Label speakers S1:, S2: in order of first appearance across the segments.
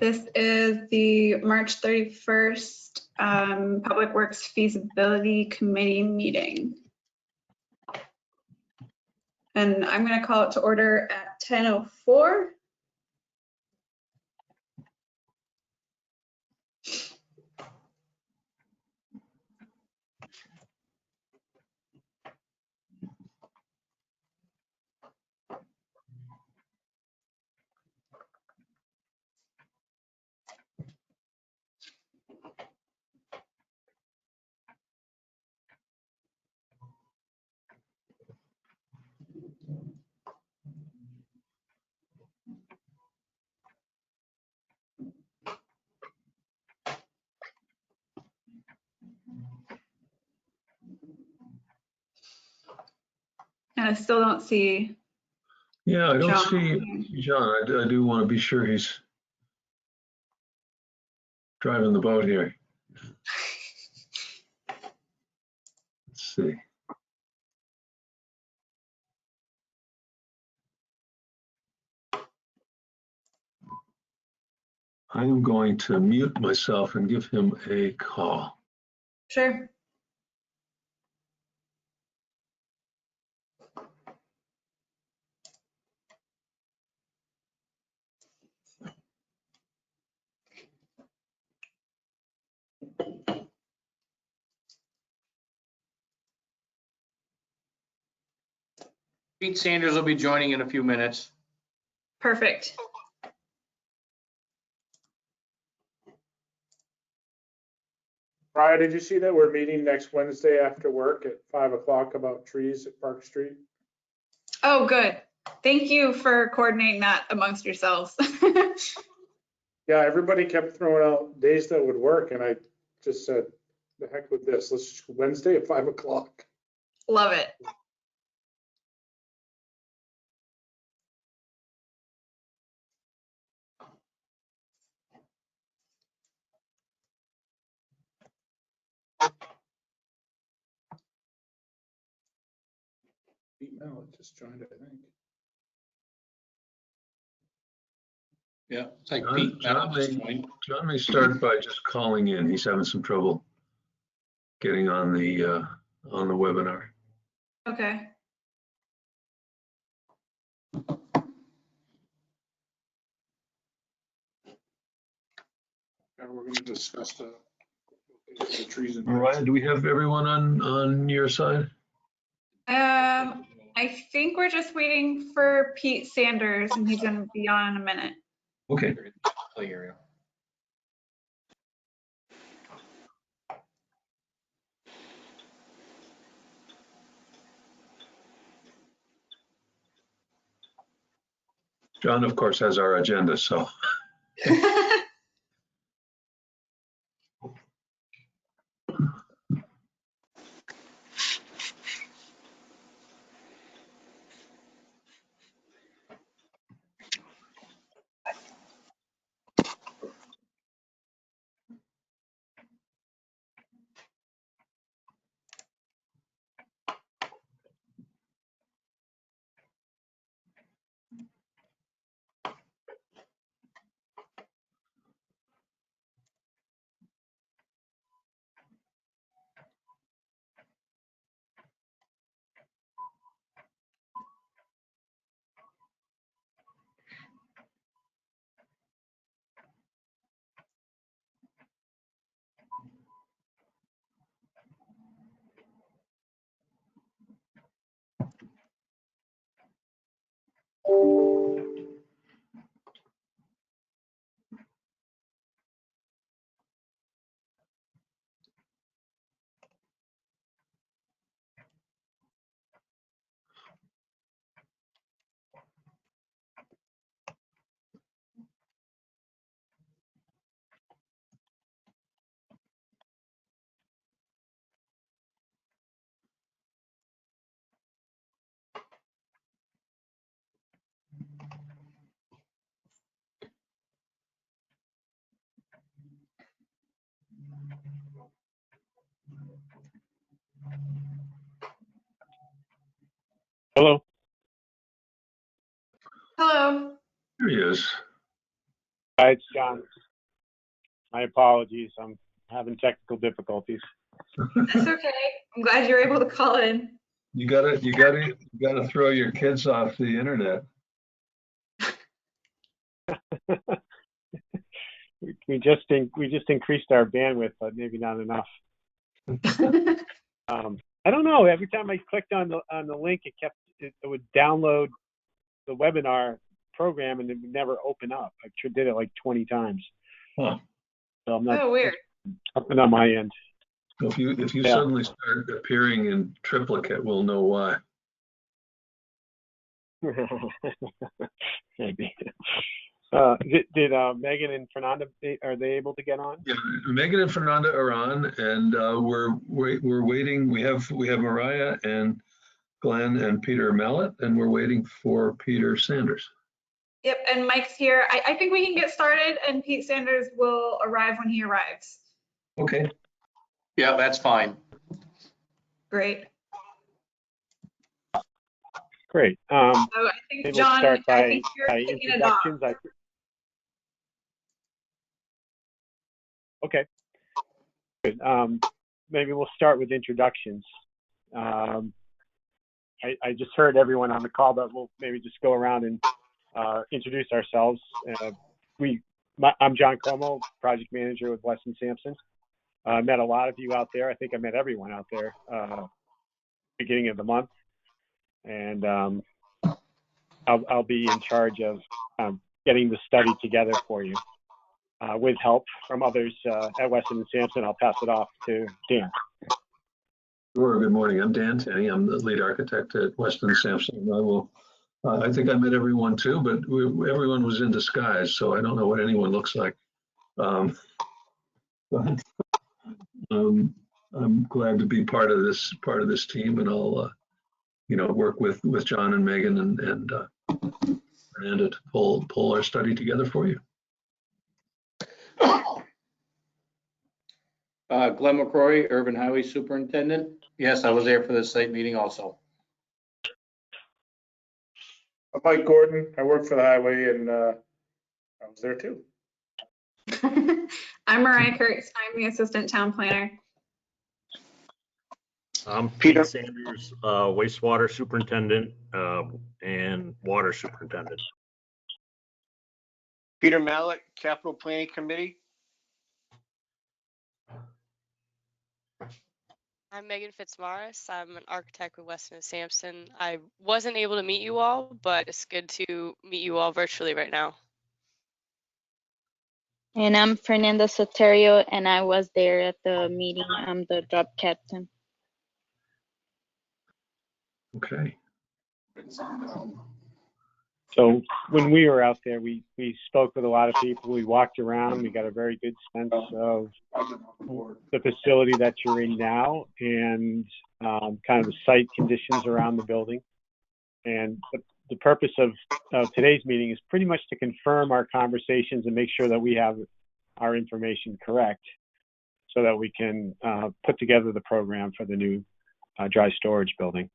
S1: This is the March 31st Public Works Feasibility Committee meeting. And I'm going to call it to order at 10:04. And I still don't see.
S2: Yeah, I don't
S1: John.
S2: see John. I do want to be sure he's driving the boat here. Let's see. I am going to mute myself and give him a call.
S1: Sure.
S3: Pete Sanders will be joining in a few minutes.
S1: Perfect.
S4: Brian, did you see that we're meeting next Wednesday after work at 5 o'clock about trees at Park Street?
S1: Oh, good. Thank you for coordinating that amongst yourselves.
S4: Yeah, everybody kept throwing out days that would work, and I just said, the heck with this. Let's just Wednesday at 5 o'clock.
S1: Love it.
S4: Pete Mallett just joined, I think.
S3: Yeah, it's like Pete.
S2: John may start by just calling in. He's having some trouble getting on the webinar.
S1: Okay.
S4: And we're going to discuss the trees and.
S2: Mariah, do we have everyone on your side?
S1: I think we're just waiting for Pete Sanders, and he's going to be on in a minute.
S2: Okay.
S3: Play area.
S2: John, of course, has our agenda, so.
S5: Hello.
S1: Hello.
S2: Here he is.
S5: Hi, it's John. My apologies. I'm having technical difficulties.
S1: That's okay. I'm glad you're able to call in.
S2: You gotta throw your kids off the internet.
S5: We just increased our bandwidth, but maybe not enough. I don't know. Every time I clicked on the link, it would download the webinar program and it would never open up. I did it like 20 times.
S2: Huh.
S5: So I'm not
S1: Oh, weird.
S5: something on my end.
S2: So if you
S5: Yeah.
S2: suddenly start appearing in triplicate, we'll know why.
S5: Maybe. Did Megan and Fernanda, are they able to get on?
S2: Yeah, Megan and Fernanda are on, and we're waiting. We have Mariah and Glenn and Peter Mallet, and we're waiting for Peter Sanders.
S1: Yep, and Mike's here. I think we can get started, and Pete Sanders will arrive when he arrives.
S2: Okay.
S3: Yeah, that's fine.
S1: Great.
S5: Great.
S1: So I think,
S5: Maybe we'll
S1: John,
S5: start
S1: I
S5: by
S1: think you're kicking it off.
S5: introductions. Okay. Good. Maybe we'll start with introductions. I just heard everyone on the call, but we'll maybe just go around and introduce ourselves. I'm John Como, project manager with Weston Sampson. I met a lot of you out there. I think I met everyone out there beginning of the month. And I'll be in charge of getting the study together for you. With help from others at Weston & Sampson, I'll pass it off to Dan.
S2: Sure. Good morning. I'm Dan Tenney. I'm the lead architect at Weston & Sampson. I think I met everyone too, but everyone was in disguise, so I don't know what anyone looks like. But I'm glad to be part of this team, and I'll work with John and Megan and to pull our study together for you.
S3: Glenn McCrory, Urban Highway Superintendent. Yes, I was there for the site meeting also.
S4: I'm Mike Gordon. I work for the highway and I was there too.
S1: I'm Mariah Kurtz. I'm the assistant town planner.
S6: I'm
S4: Peter.
S6: Pete Sanders, wastewater superintendent and water superintendent.
S7: Peter Mallet, Capital Planning Committee.
S8: I'm Megan Fitzmaurice. I'm an architect with Weston & Sampson. I wasn't able to meet you all, but it's good to meet you all virtually right now.
S9: And I'm Fernanda Soterio, and I was there at the meeting. I'm the drop captain.
S2: Okay.
S5: So when we were out there, we spoke with a lot of people. We walked around. We got a very good sense of the facility that you're in now and kind of the site conditions around the building. And the purpose of today's meeting is pretty much to confirm our conversations and make sure that we have our information correct so that we can put together the program for the new dry storage building.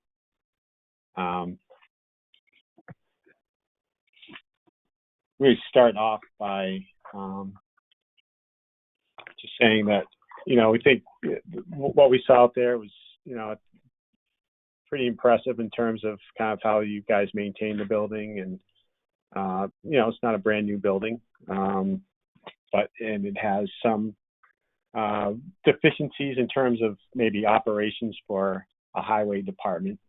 S5: We start off by just saying that, we think what we saw out there was, pretty impressive in terms of kind of how you guys maintain the building. And, it's not a brand new building, but it has some deficiencies in terms of maybe operations for a highway department.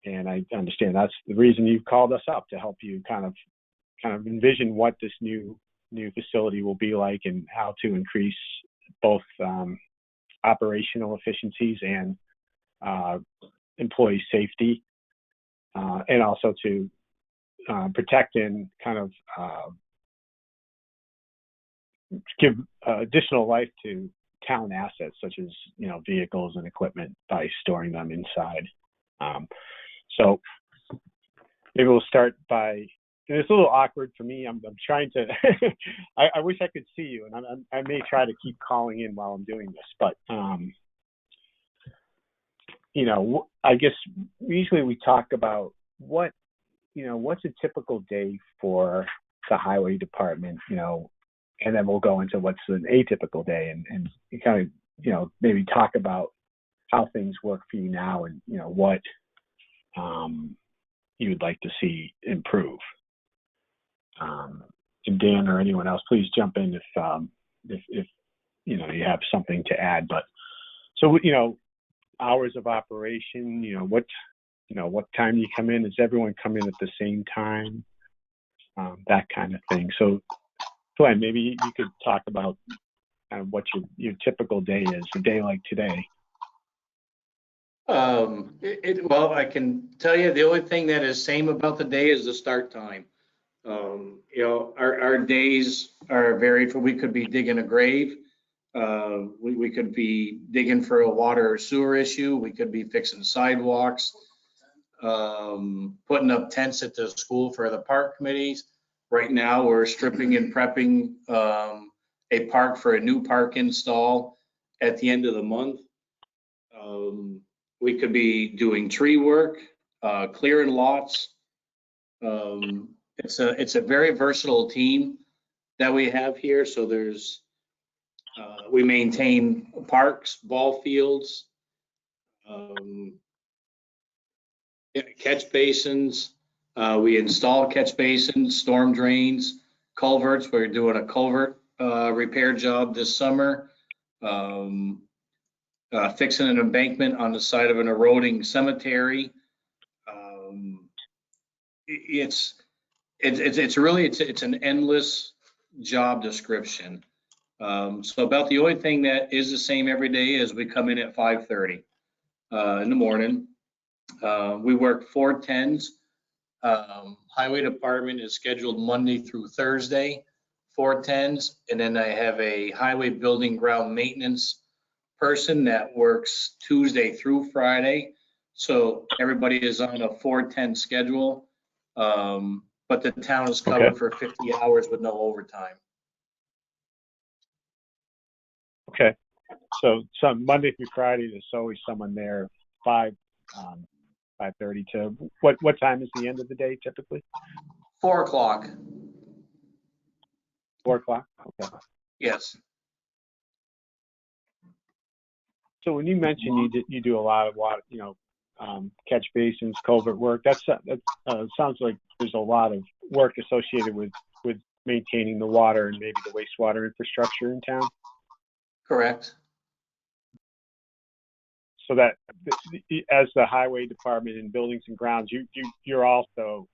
S5: And I understand that's the reason you've called us up, to help you kind of envision what this new facility will be like and how to increase both operational efficiencies and employee safety, and also to protect and kind of give additional life to town assets such as vehicles and equipment by storing them inside. So maybe we'll start by. And it's a little awkward for me. I'm trying to. I wish I could see you, and I may try to keep calling in while I'm doing this. But I guess usually we talk about what's a typical day for the highway department, and then we'll go into what's an atypical day and kind of, maybe talk about how things work for you now and, what you would like to see improve. And Dan or anyone else, please jump in if you have something to add. But so, hours of operation, what time do you come in? Does everyone come in at the same time? That kind of thing. So Glenn, maybe you could talk about what your typical day is, a day like today.
S3: Well, I can tell you the only thing that is same about the day is the start time. Our days are varied. We could be digging a grave. We could be digging for a water or sewer issue. We could be fixing sidewalks, putting up tents at the school for the park committees. Right now, we're stripping and prepping a park for a new park install at the end of the month. We could be doing tree work, clearing lots. It's a very versatile team that we have here. So we maintain parks, ball fields, catch basins. We install catch basins, storm drains, culverts. We're doing a culvert repair job this summer. Fixing an embankment on the side of an eroding cemetery. It's an endless job description. So about the only thing that is the same every day is we come in at 5:30 in the morning. We work 4/10s. Highway department is scheduled Monday through Thursday, 4/10s, and then I have a highway building ground maintenance person that works Tuesday through Friday. So everybody is on a 4/10 schedule, but the town is covered for 50 hours with no overtime.
S5: Okay, so Monday through Friday, there's always someone there, 5:30 to what time is the end of the day typically?
S3: 4 o'clock.
S5: 4 o'clock. Okay.
S3: Yes.
S5: So when you mentioned you do a lot of water, catch basins, culvert work, that sounds like there's a lot of work associated with maintaining the water and maybe the wastewater infrastructure in town.
S3: Correct.
S5: So that as the highway department and buildings and grounds, you're also,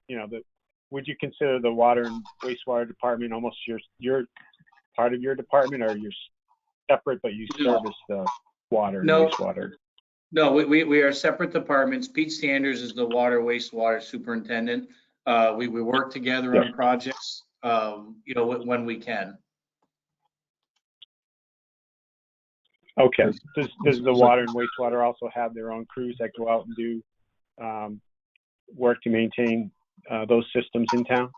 S5: would you consider the water and wastewater department almost your part of your department, or you're separate but you service the water and wastewater?
S3: No, we are separate departments. Pete Sanders is the water wastewater superintendent. We work together on projects, when we can.
S5: Okay. Does the water and wastewater also have their own crews that go out and do work to maintain those systems in town?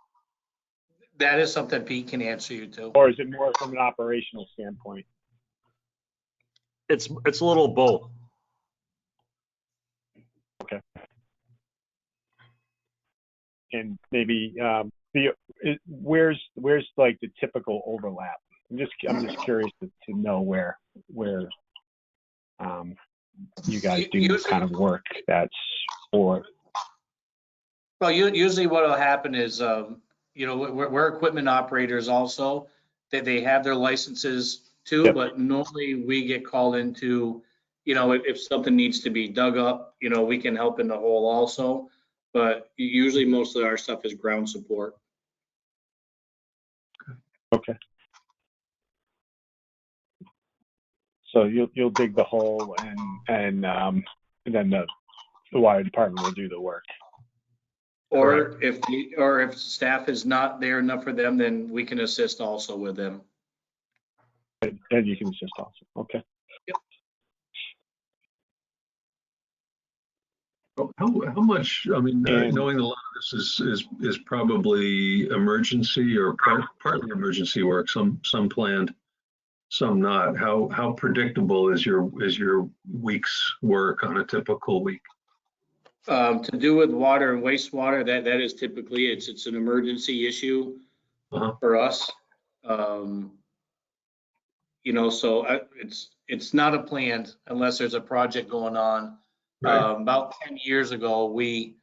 S3: That is something Pete can answer you to.
S5: Or is it more from an operational standpoint?
S6: It's a little both.
S5: Okay. And maybe where's like the typical overlap? I'm just curious to know where you guys do this kind of work that's for.
S3: Well, usually what will happen is, we're equipment operators also. They have their licenses too, but normally we get called into, if something needs to be dug up, we can help in the hole also. But usually most of our stuff is ground support.
S5: Okay. So you'll dig the hole and then the water department will do the work.
S3: Or if staff is not there enough for them, then we can assist also with them.
S5: And you can assist also. Okay.
S3: Yep.
S2: How much, knowing a lot of this is probably emergency or partly emergency work, some planned, some not. How predictable is your week's work on a typical week?
S3: To do with water and wastewater, that is typically it's an emergency issue. for us. You know, so it's not a plan unless there's a project going on.
S2: Right.
S3: About 10 years ago, we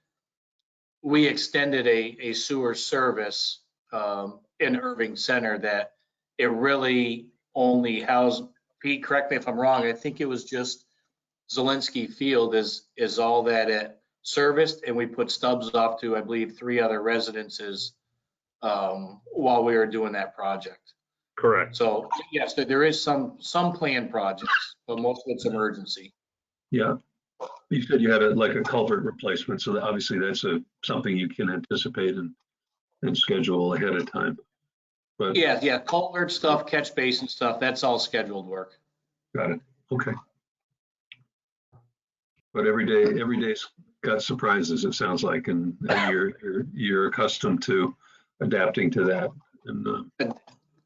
S3: extended a sewer service in Irving Center that it really only housed, Pete, correct me if I'm wrong, I think it was just Zelensky Field is all that it serviced, and we put stubs off to, I believe, 3 other residences while we were doing that project.
S6: Correct.
S3: So yes, there is some planned projects, but most of it's emergency.
S2: Yeah. You said you had like a culvert replacement, so obviously that's something you can anticipate and schedule ahead of time. But
S3: Yeah, culvert stuff, catch basin stuff, that's all scheduled work.
S2: got it. Okay. But every day's got surprises, it sounds like, and you're accustomed to adapting to that. And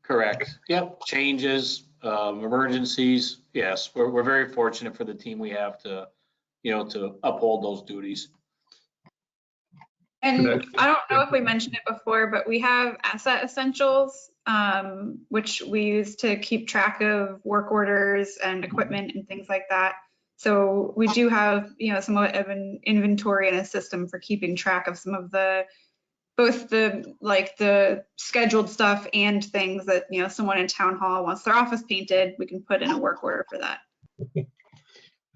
S3: Correct. Yep. Changes, emergencies. Yes, we're very fortunate for the team we have to, you know, to uphold those duties.
S1: And I don't know if we mentioned it before, but we have asset essentials, which we use to keep track of work orders and equipment and things like that. So we do have, you know, somewhat of an inventory and a system for keeping track of some of the, both the scheduled stuff and things that, you know, someone in town hall wants their office painted, we can put in a work order for that.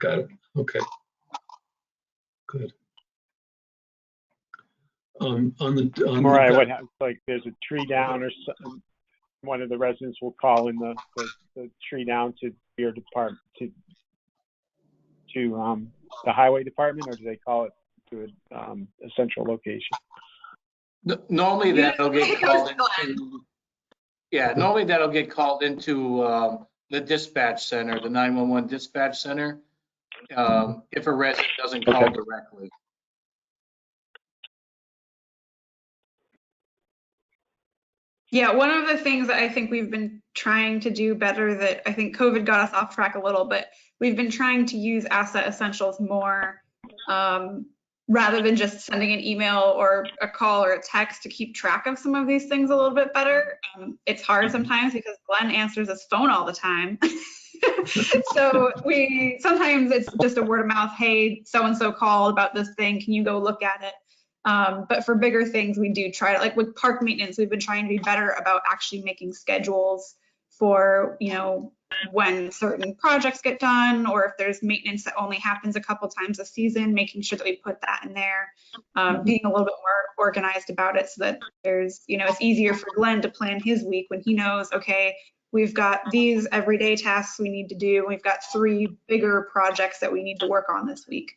S2: got it. Okay. Good.
S5: Mariah, what happens, like there's a tree down or something, one of the residents will call in the tree down to your department, to the highway department, or do they call it to a central location?
S3: Normally that'll get called into, normally that'll get called into the dispatch center, the 911 dispatch center, if a resident doesn't call directly.
S1: Yeah, one of the things that I think we've been trying to do better, that I think COVID got us off track a little, but we've been trying to use asset essentials more, rather than just sending an email or a call or a text, to keep track of some of these things a little bit better. It's hard sometimes because Glenn answers his phone all the time. So sometimes it's just a word of mouth, hey, so-and-so called about this thing, can you go look at it? But for bigger things, we do try, like with park maintenance, we've been trying to be better about actually making schedules for, you know, when certain projects get done, or if there's maintenance that only happens a couple times a season, making sure that we put that in there, being a little bit more organized about it so that there's, you know, it's easier for Glenn to plan his week when he knows, okay, we've got these everyday tasks we need to do. We've got 3 bigger projects that we need to work on this week.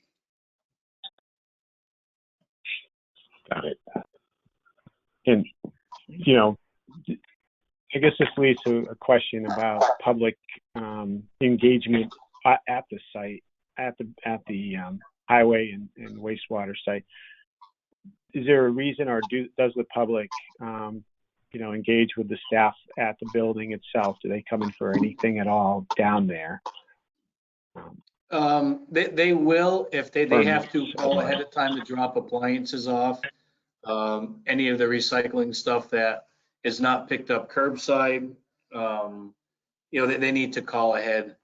S5: Got it. And, you know, I guess this leads to a question about public engagement at the site, at the highway and wastewater site. Is there a reason, or does the public, you know, engage with the staff at the building itself? Do they come in for anything at all down there?
S3: They will, if they have to call ahead of time to drop appliances off. Any of the recycling stuff that is not picked up curbside, you know, they need to call ahead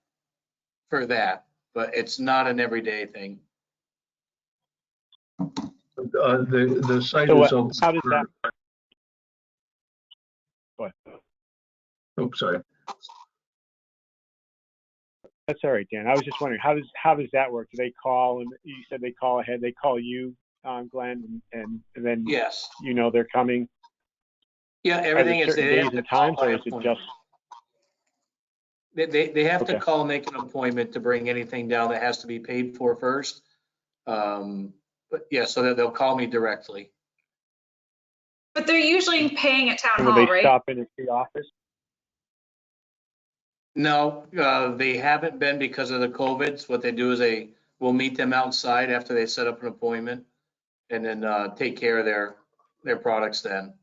S3: for that, but it's not an everyday thing.
S2: the site
S5: So
S2: is open.
S5: how does that? What?
S2: Oh, sorry.
S5: That's all right, Dan. I was just wondering, how does that work? Do they call, and you said they call ahead? They call you, Glenn, and then
S3: Yes.
S5: you know they're coming.
S3: Yeah, everything is.
S5: Certain days and times, or is it just?
S3: They have to
S5: Okay.
S3: call, make an appointment to bring anything down that has to be paid for first. But yeah, so that they'll call me directly.
S1: But they're usually paying at town
S5: Will
S1: hall,
S5: they
S1: right?
S5: stop in at the office?
S3: No, they haven't been because of the COVIDs. What they do is they will meet them outside after they set up an appointment, and then take care of their products then.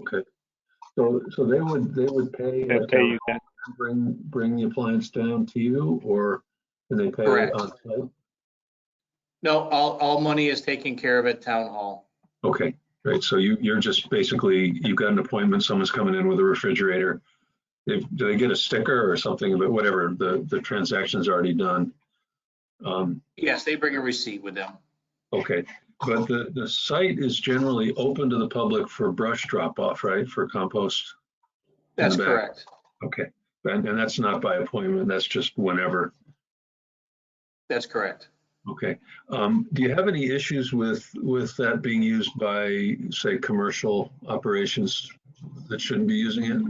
S2: Okay. So they would pay.
S5: They'll pay you then.
S2: Bring the appliance down to you, or can they pay
S3: Correct.
S2: on site?
S3: No, all money is taken care of at town hall.
S2: Okay. right? So you're just basically, you've got an appointment, someone's coming in with a refrigerator. Do they get a sticker or something, but whatever, the transaction's already done.
S3: Yes, they bring a receipt with them.
S2: Okay, but the site is generally open to the public for brush drop off, right? For compost? in
S3: That's
S2: the back?
S3: correct.
S2: Okay, and that's not by appointment, that's just whenever.
S3: That's correct.
S2: Okay, do you have any issues with that being used by, say, commercial operations that shouldn't be using it?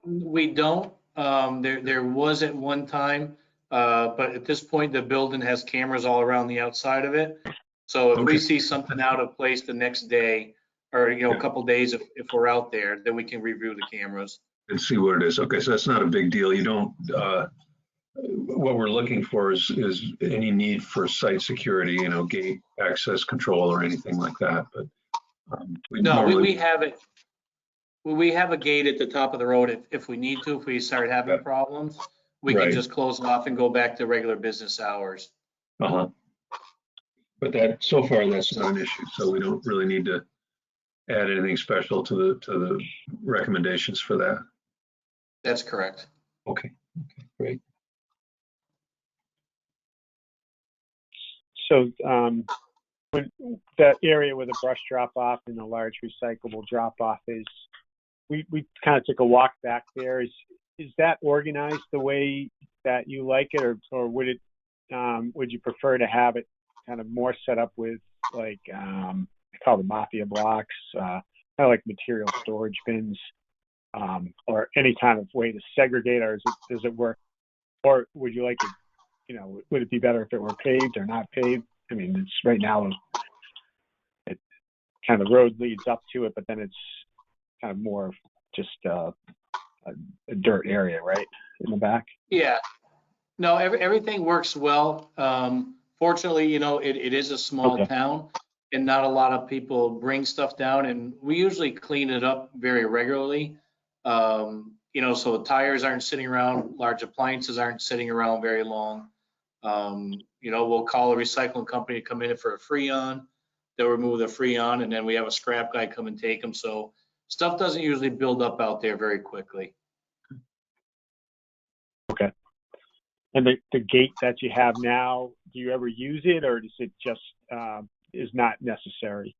S3: We don't. There was at one time, but at this point, the building has cameras all around the outside of it. So if we
S2: Okay.
S3: see something out of place the next day, or a
S2: Yeah.
S3: couple days, if we're out there, then we can review the cameras.
S2: And see what it is. Okay, so that's not a big deal. You don't, what we're looking for is any need for site security, gate access control or anything like that, but
S3: No, we have it. We have a gate at the top of the road if we need to. If we start having
S2: Yeah.
S3: problems, we
S2: Right.
S3: can just close it off and go back to regular business hours.
S2: Uh-huh. But that, so far, that's not an issue, so we don't really need to add anything special to the recommendations for that.
S3: That's correct.
S2: Okay, great.
S5: So when that area where the brush drop off and the large recyclable drop off is, we kind of took a walk back there. Is that organized the way that you like it, or would you prefer to have it kind of more set up with like I call them mafia blocks, kind of like material storage bins, or any kind of way to segregate, or does it work? Or would you like it, would it be better if it were paved or not paved? I mean, it's right now, it kind of the road leads up to it, but then it's kind of more just a dirt area, right, in the back?
S3: Yeah. No, everything works well. Fortunately, it is a small town and not a lot of people bring stuff down, and we usually clean it up very regularly. So tires aren't sitting around, large appliances aren't sitting around very long. We'll call a recycling company to come in for a Freon. They'll remove the Freon, and then we have a scrap guy come and take them. So stuff doesn't usually build up out there very quickly.
S5: Okay. And the gate that you have now, do you ever use it, or is it just is not necessary?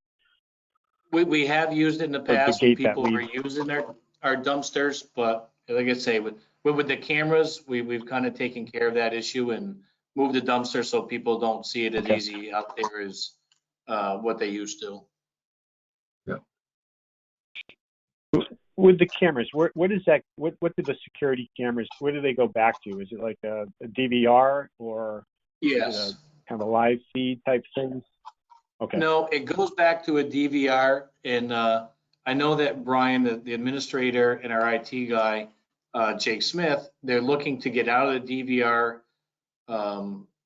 S3: We have used it in the past when people were
S5: leads.
S3: using our dumpsters, but like I say, with the cameras, we've kind of taken care of that issue and moved the dumpster so people don't see it as easy out there as what they used to.
S2: Yeah.
S5: With the cameras, what is that? What do the security cameras? Where do they go back to? Is it like a DVR, or
S3: Yes.
S5: is it a kind of a live feed type thing? Okay.
S3: No, it goes back to a DVR, and I know that Brian, the administrator, and our IT guy, Jake Smith, they're looking to get out of the DVR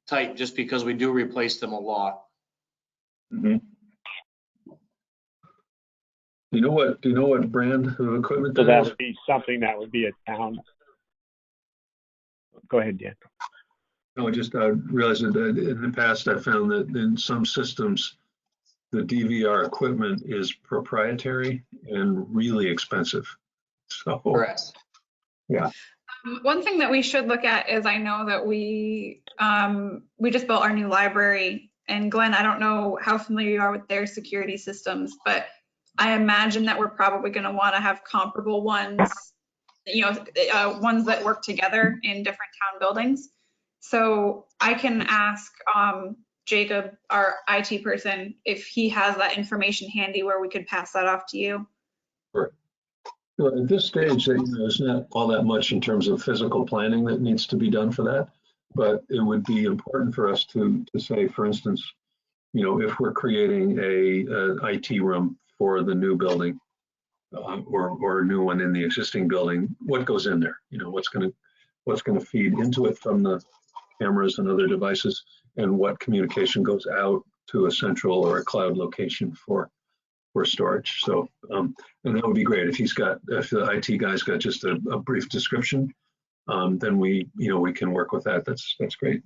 S3: type just because we do replace them a lot.
S2: Mm-hmm. Do you know what brand of equipment
S5: So
S2: that
S5: that
S2: is?
S5: would be something that would be a town. Go ahead, Dan.
S2: No, I just realized that in the past I found that in some systems, the DVR equipment is proprietary and really expensive. So,
S3: Correct.
S2: Yeah.
S1: One thing that we should look at is, I know that we just built our new library, and Glenn, I don't know how familiar you are with their security systems, but I imagine that we're probably going to want to have comparable ones, ones that work together in different town buildings. So I can ask Jacob, our IT person, if he has that information handy where we could pass that off to you.
S2: Sure. Well, at this stage, there's not all that much in terms of physical planning that needs to be done for that, but it would be important for us to say, for instance, if we're creating an IT room for the new building, or a new one in the existing building, what goes in there? What's going to feed into it from the cameras and other devices, and what communication goes out to a central or a cloud location for storage. So, and that would be great if the IT guy's got just a brief description, then we can work with that. That's great.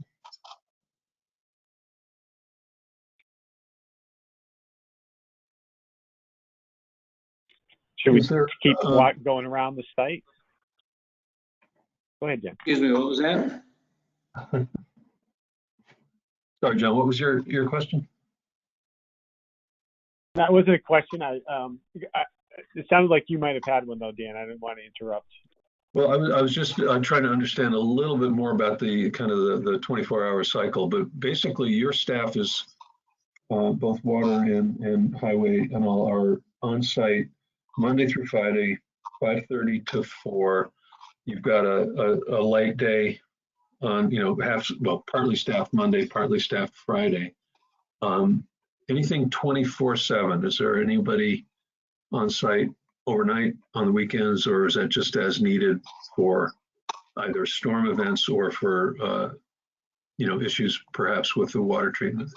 S5: Should we
S2: Is there,
S5: keep going around the site? Go ahead, Jim.
S3: Excuse me, what was that?
S2: Sorry, John, what was your question?
S5: That wasn't a question. It sounded like you might have had one though, Dan. I didn't want to interrupt.
S2: Well, I was just trying to understand a little bit more about the kind of the 24-hour cycle, but basically your staff is both water and highway and all are on site Monday through Friday, 5:30 to 4. You've got a light day on, partly staffed Monday, partly staffed Friday. Anything 24/7? Is there anybody on site overnight on the weekends, or is that just as needed for either storm events or for issues perhaps with the water treatment?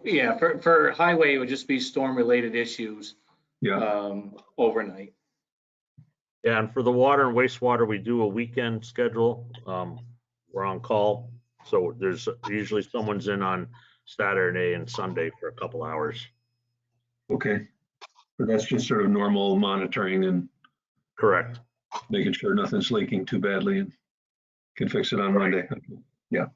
S3: Yeah, for highway, it would just be storm-related issues.
S2: Yeah.
S3: Overnight.
S6: Yeah, and for the water and wastewater, we do a weekend schedule. We're on call, so there's usually someone's in on Saturday and Sunday for a couple hours.
S2: Okay. But that's just sort of normal monitoring and
S6: Correct.
S2: making sure nothing's leaking too badly and can fix it on Monday. Yeah.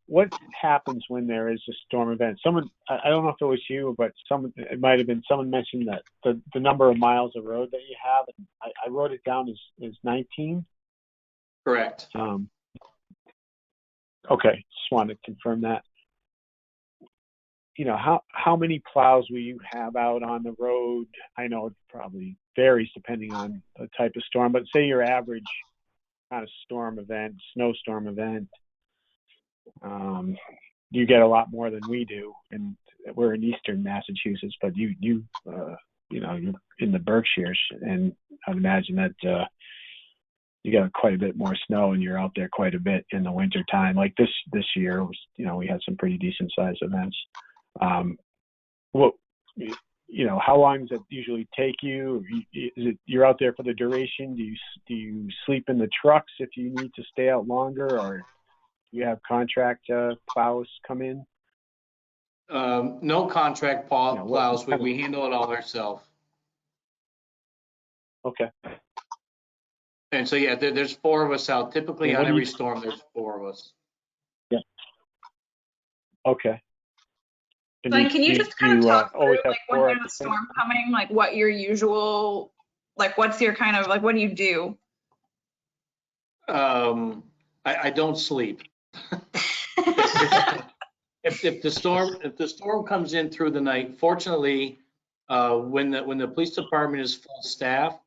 S5: What happens when there is a storm event? Someone, I don't know if it was you, but it might have been someone mentioned that the number of miles of road that you have. And I wrote it down as 19.
S3: Correct.
S5: Okay, just wanted to confirm that. How many plows will you have out on the road? I know it probably varies depending on the type of storm, but say your average kind of storm event, snowstorm event. You get a lot more than we do, and we're in eastern Massachusetts, but you're in the Berkshires, and I'd imagine that you got quite a bit more snow, and you're out there quite a bit in the winter time. Like this year was, we had some pretty decent sized events. How long does it usually take you? You're out there for the duration? Do you sleep in the trucks if you need to stay out longer, or you have contract plows come in?
S3: No contract plows. We handle it all ourselves.
S5: Okay.
S3: And so, yeah, there's 4 of us out. Typically on every storm, there's 4 of us.
S5: Yeah. Okay.
S1: Like, can you just kind of talk through, like, when there's a storm coming, like what your usual, like, what's your kind of, like, what do you do?
S3: I don't sleep. If the storm comes in through the night, fortunately, when the police department is full staff,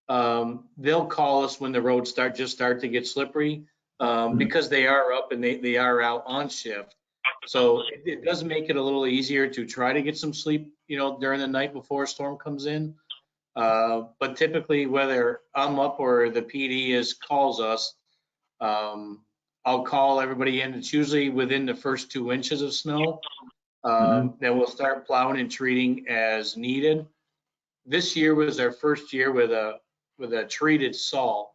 S3: they'll call us when the roads start to get slippery, because they are up and they are out on shift. So it does make it a little easier to try to get some sleep, during the night before a storm comes in. But typically, whether I'm up or the PD calls us, I'll call everybody in. It's usually within the first 2 inches of snow. Then we'll start plowing and treating as needed. This year was our first year with a treated salt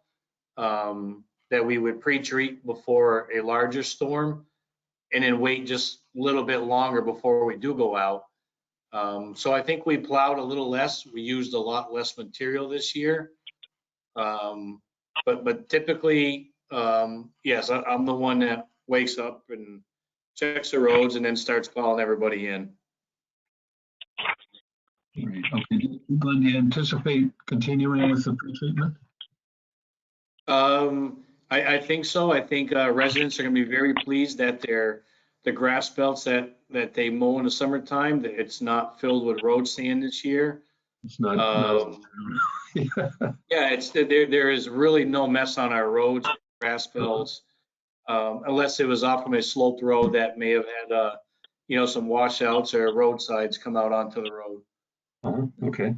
S3: that we would pre-treat before a larger storm, and then wait just a little bit longer before we do go out. So I think we plowed a little less. We used a lot less material this year. But typically, yes, I'm the one that wakes up and checks the roads and then starts calling everybody in.
S2: Great. Okay. Glenn, do you anticipate continuing with the pre-treatment?
S3: I think so. I think residents are going to be very pleased that the grass belts that they mow in the summertime, that it's not filled with road sand this year.
S2: It's not.
S3: Yeah, there is really no mess on our roads, grass belts, unless it was off of a sloped road that may have had some washouts or roadsides come out onto the road.
S2: Okay.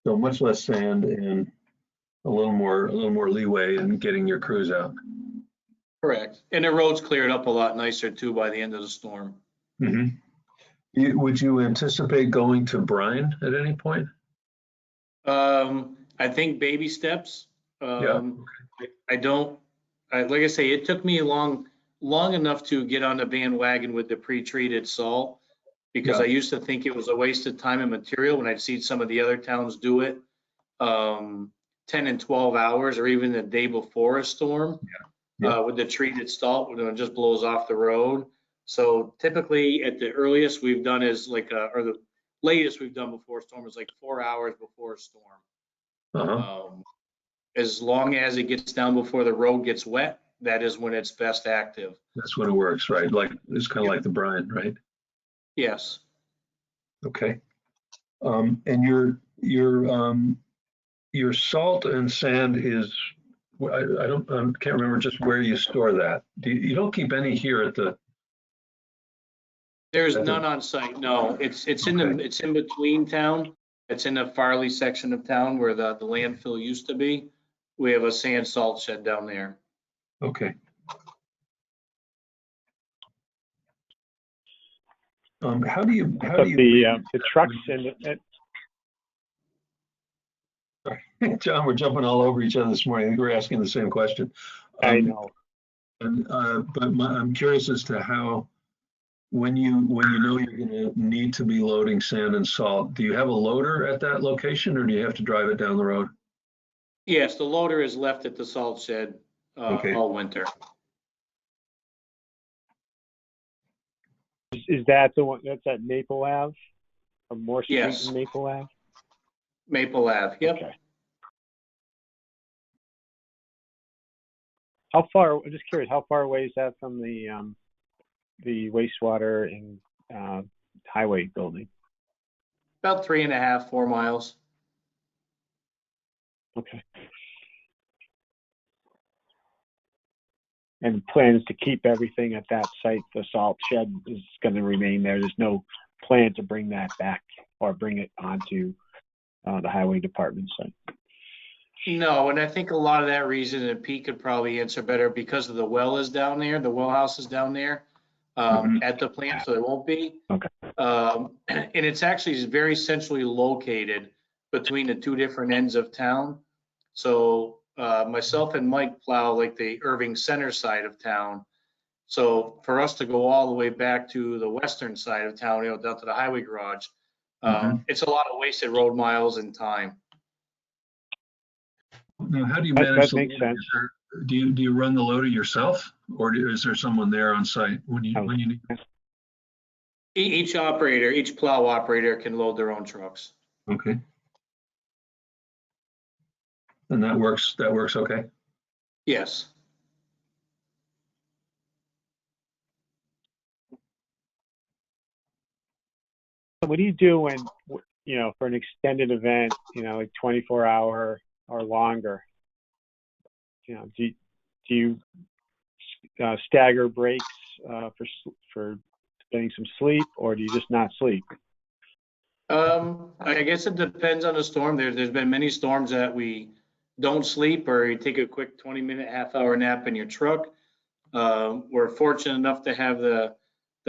S2: So much less sand and a little more leeway in getting your crews out.
S3: Correct. And the roads cleared up a lot nicer too by the end of the storm.
S2: Would you anticipate going to brine at any point?
S3: I think baby steps.
S2: Yeah.
S3: I don't. Like I say, it took me a long long enough to get on the bandwagon with the pre-treated salt, because I used to think it was a waste of time and material when I'd seen some of the other towns do it 10 and 12 hours or even the day before a storm with the treated salt when it just blows off the road. So typically at the earliest we've done is like, or the latest we've done before a storm is like 4 hours before a storm. As long as it gets down before the road gets wet, that is when it's best active.
S2: That's when it works, right? Like, it's kind of like the brine, right?
S3: Yes.
S2: Okay. And your salt and sand is, I can't remember just where you store that. You don't keep any here at the.
S3: There's none on site. No, it's in between town. It's in the Farley section of town where the landfill used to be. We have a sand salt shed down there.
S2: Okay. How do you
S5: the trucks and
S2: John, we're jumping all over each other this morning. I think we're asking the same question.
S5: I know.
S2: But I'm curious as to how, when you know you're going to need to be loading sand and salt, do you have a loader at that location, or do you have to drive it down the road?
S3: Yes, the loader is left at the salt shed all winter.
S5: Is that the one that's at Maple Ave? Or Moore Street
S3: Yes.
S5: and Maple Ave?
S3: Maple Ave, yep.
S5: Okay. How far, I'm just curious, how far away is that from the wastewater and highway building?
S3: About 3.5, 4 miles.
S5: Okay. And the plan is to keep everything at that site. The salt shed is going to remain there. There's no plan to bring that back or bring it onto the highway department site.
S3: No, and I think a lot of that reason, and Pete could probably answer better, because of the well is down there, the well house is down there at the plant, so there won't be.
S5: Okay.
S3: And it's actually very centrally located between the two different ends of town. So myself and Mike plow like the Irving Center side of town. So for us to go all the way back to the western side of town, down to the highway garage, it's a lot of wasted road miles and time.
S2: Now, how do you manage?
S5: That makes sense.
S2: Do you run the loader yourself, or is there someone there on site when you need?
S3: Each plow operator can load their own trucks.
S2: Okay. And that works okay?
S3: Yes.
S5: What do you do when, for an extended event, like 24-hour or longer? Do you stagger breaks for getting some sleep, or do you just not sleep?
S3: I guess it depends on the storm. There's been many storms that we don't sleep, or you take a quick 20-minute, half-hour nap in your truck. We're fortunate enough to have the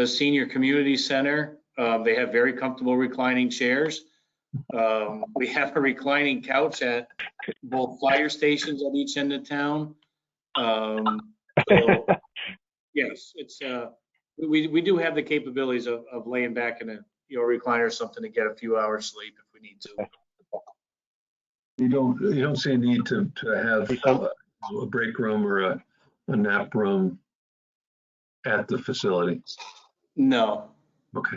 S3: senior community center. They have very comfortable reclining chairs. We have a reclining couch at both fire stations at each end of town. So yes, it's we do have the capabilities of laying back in a recliner or something to get a few hours sleep if we need to.
S2: You don't see a need to have a break room or a nap room at the facility?
S3: No.
S2: Okay.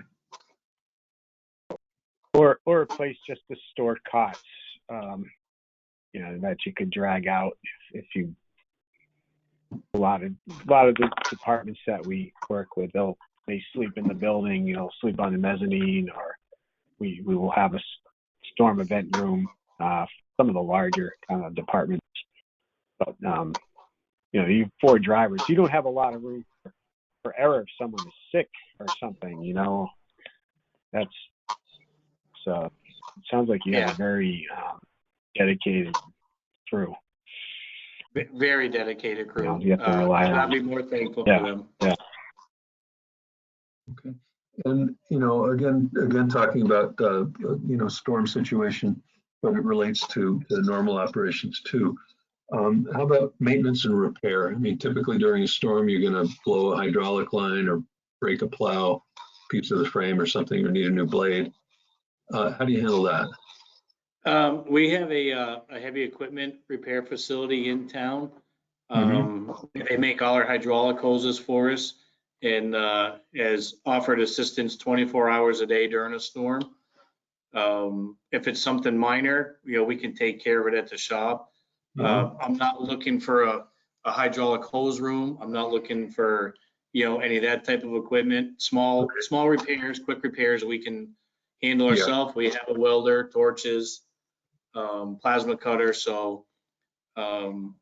S5: Or a place just to store cots, that you could drag out if you. A lot of the departments that we work with, they sleep in the building, sleep on the mezzanine, or we will have a storm event room. Some of the larger kind of departments, but you have 4 drivers. You don't have a lot of room for error if someone is sick or something. That's so. It sounds like you have a very dedicated crew.
S3: Very dedicated crew.
S5: You have to rely on.
S3: I'd be more thankful for them.
S5: Yeah.
S2: Okay. And again, talking about storm situation, but it relates to the normal operations too. How about maintenance and repair? I mean, typically during a storm, you're going to blow a hydraulic line or break a plow piece of the frame or something, or need a new blade. How do you handle that?
S3: We have a heavy equipment repair facility in town. They make all our hydraulic hoses for us and has offered assistance 24 hours a day during a storm. If it's something minor, we can take care of it at the shop. I'm not looking for a hydraulic hose room. I'm not looking for, any of that type of equipment. Small repairs, quick repairs we can handle ourselves. We have a welder, torches, plasma cutter. So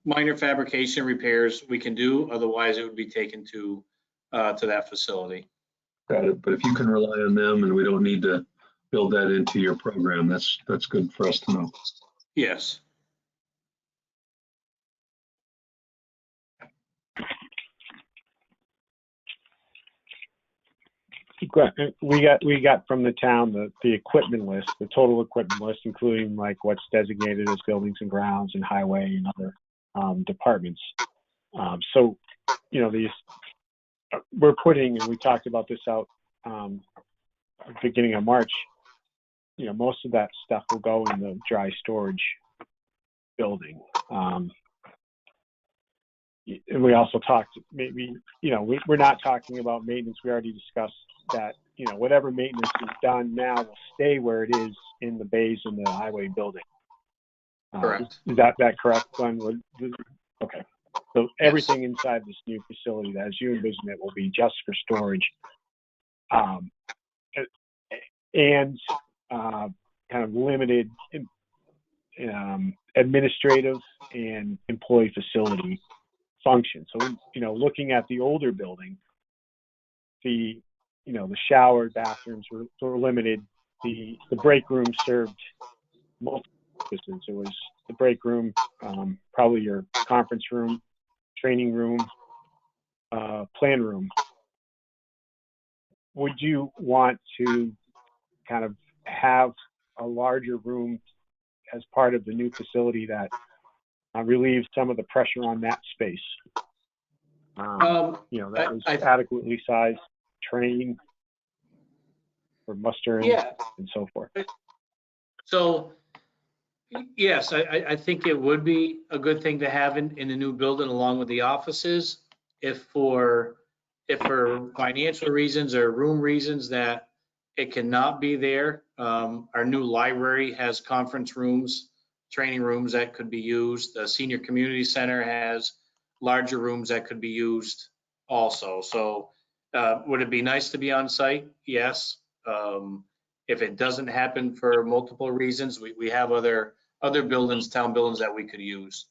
S3: minor fabrication repairs we can do. Otherwise, it would be taken to that facility.
S2: Got it. But if you can rely on them and we don't need to build that into your program, that's good for us to know.
S3: Yes.
S5: We got from the town the equipment list, the total equipment list, including like what's designated as buildings and grounds and highway and other departments. So, these we're putting, and we talked about this out beginning of March. Most of that stuff will go in the dry storage building. And we also talked maybe, we're not talking about maintenance. We already discussed that, whatever maintenance is done now will stay where it is in the bays in the highway building.
S3: Correct.
S5: Is that correct, Glenn? Okay. So everything inside this new facility, as you envision it, will be just for storage. And kind of limited administrative and employee facility function. So, looking at the older building, the shower bathrooms were limited. The break room served multiple purposes. It was the break room, probably your conference room, training room, plan room. Would you want to kind of have a larger room as part of the new facility that relieves some of the pressure on that space? That was adequately sized, train for mustering and so forth.
S3: So, yes, I think it would be a good thing to have in the new building along with the offices. If for financial reasons or room reasons that it cannot be there, our new library has conference rooms, training rooms that could be used. The senior community center has larger rooms that could be used also. So would it be nice to be on site? Yes. If it doesn't happen for multiple reasons, we have other buildings, town buildings that we could use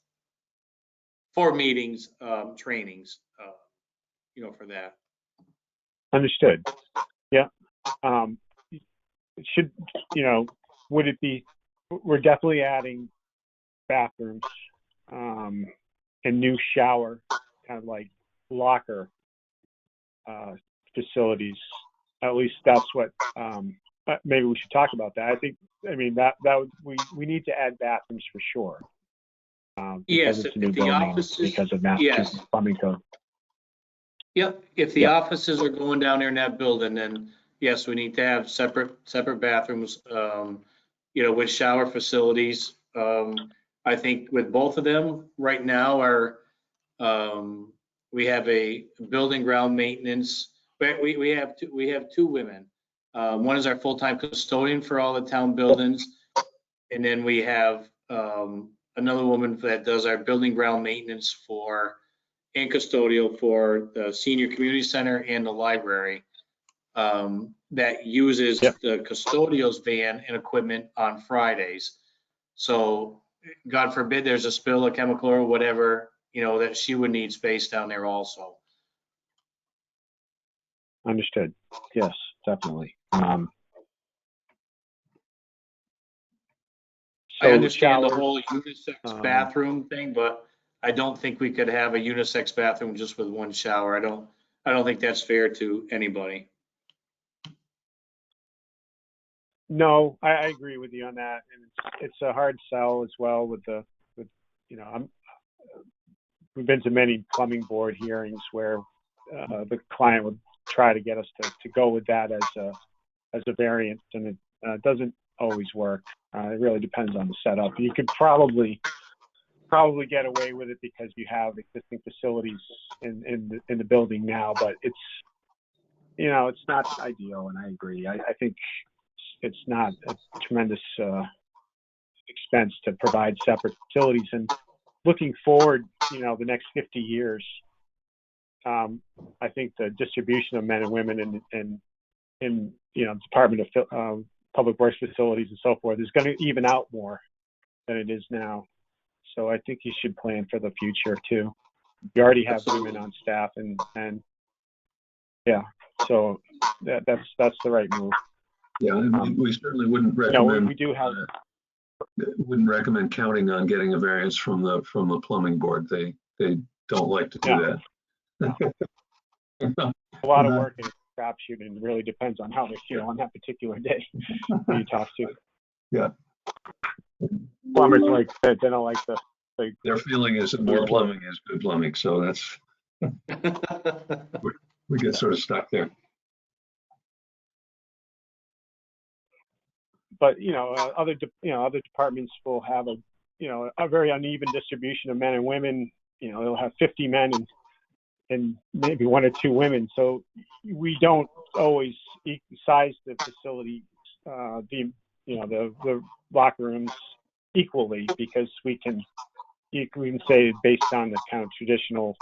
S3: for meetings, trainings, for that.
S5: Understood. Yeah. It should, would it be, we're definitely adding bathrooms and new shower, kind of like locker facilities. At least that's what, maybe we should talk about that. We need to add bathrooms for sure.
S3: Yes,
S5: it's a new building, because of Massachusetts plumbing code.
S3: Yep, if the offices are going down there in that building, then yes, we need to have separate bathrooms, with shower facilities. I think with both of them right now we have a building ground maintenance. We have two women. One is our full-time custodian for all the town buildings, and then we have another woman that does our building ground maintenance and custodial for the senior community center and the library, that uses the custodial's van and equipment on Fridays. So God forbid there's a spill of chemical or whatever, that she would need space down there also.
S5: Understood. Yes, definitely.
S3: I understand the whole unisex bathroom thing, but I don't think we could have a unisex bathroom just with one shower. I don't think that's fair to anybody.
S5: No, I agree with you on that, and it's a hard sell as well. we've been to many plumbing board hearings where the client would try to get us to go with that as a variance, and it doesn't always work. It really depends on the setup. You could probably get away with it because you have existing facilities in the building now, but it's not ideal, and I agree. I think it's not a tremendous expense to provide separate facilities. And looking forward, the next 50 years, I think the distribution of men and women in Department of Public Works facilities and so forth is going to even out more than it is now. So I think you should plan for the future too. You already have women on staff, and yeah, so that's the right move.
S2: Yeah, and we certainly wouldn't recommend.
S5: We do have.
S2: Wouldn't recommend counting on getting a variance from the plumbing board. They don't like to do that.
S5: A lot of work in a crapshoot, and it really depends on how they feel on that particular day who you talk to.
S2: Yeah.
S5: Plumbers they don't like
S2: their feeling is that more plumbing is good plumbing, so that's we get sort of stuck there.
S5: But other departments will have a very uneven distribution of men and women. They'll have 50 men and maybe 1 or 2 women. So we don't always size the facility, the locker rooms equally, because we can say based on the kind of traditional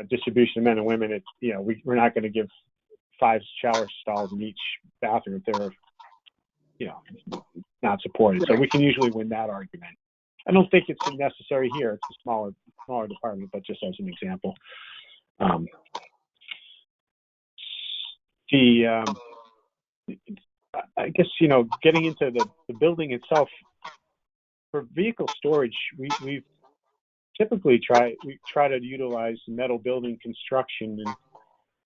S5: distribution of men and women, we're not going to give 5 shower stalls in each bathroom if they're not supported. So we can usually win that argument. I don't think it's necessary here. It's a smaller department, but just as an example. I guess, getting into the building itself, for vehicle storage, we typically try to utilize metal building construction.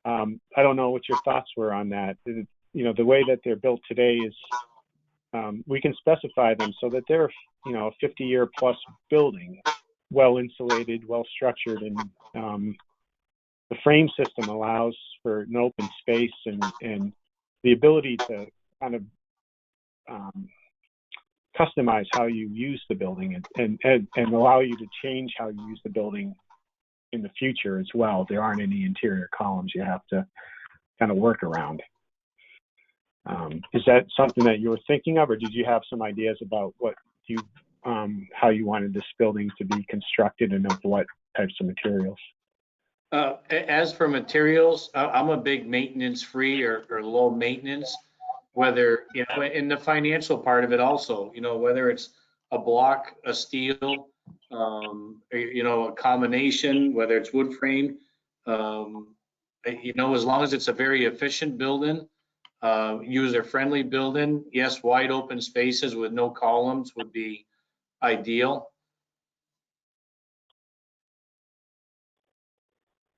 S5: And I don't know what your thoughts were on that. The way that they're built today is we can specify them so that they're, a 50-year plus building, well insulated, well structured, and the frame system allows for an open space and the ability to kind of customize how you use the building and allow you to change how you use the building in the future as well. There aren't any interior columns you have to kind of work around. Is that something that you were thinking of, or did you have some ideas about how you wanted this building to be constructed and of what types of materials?
S3: As for materials, I'm a big maintenance free or low maintenance, whether, in the financial part of it also, whether it's a block, a steel, a combination, whether it's wood frame, as long as it's a very efficient building, user-friendly building. Yes, wide open spaces with no columns would be ideal.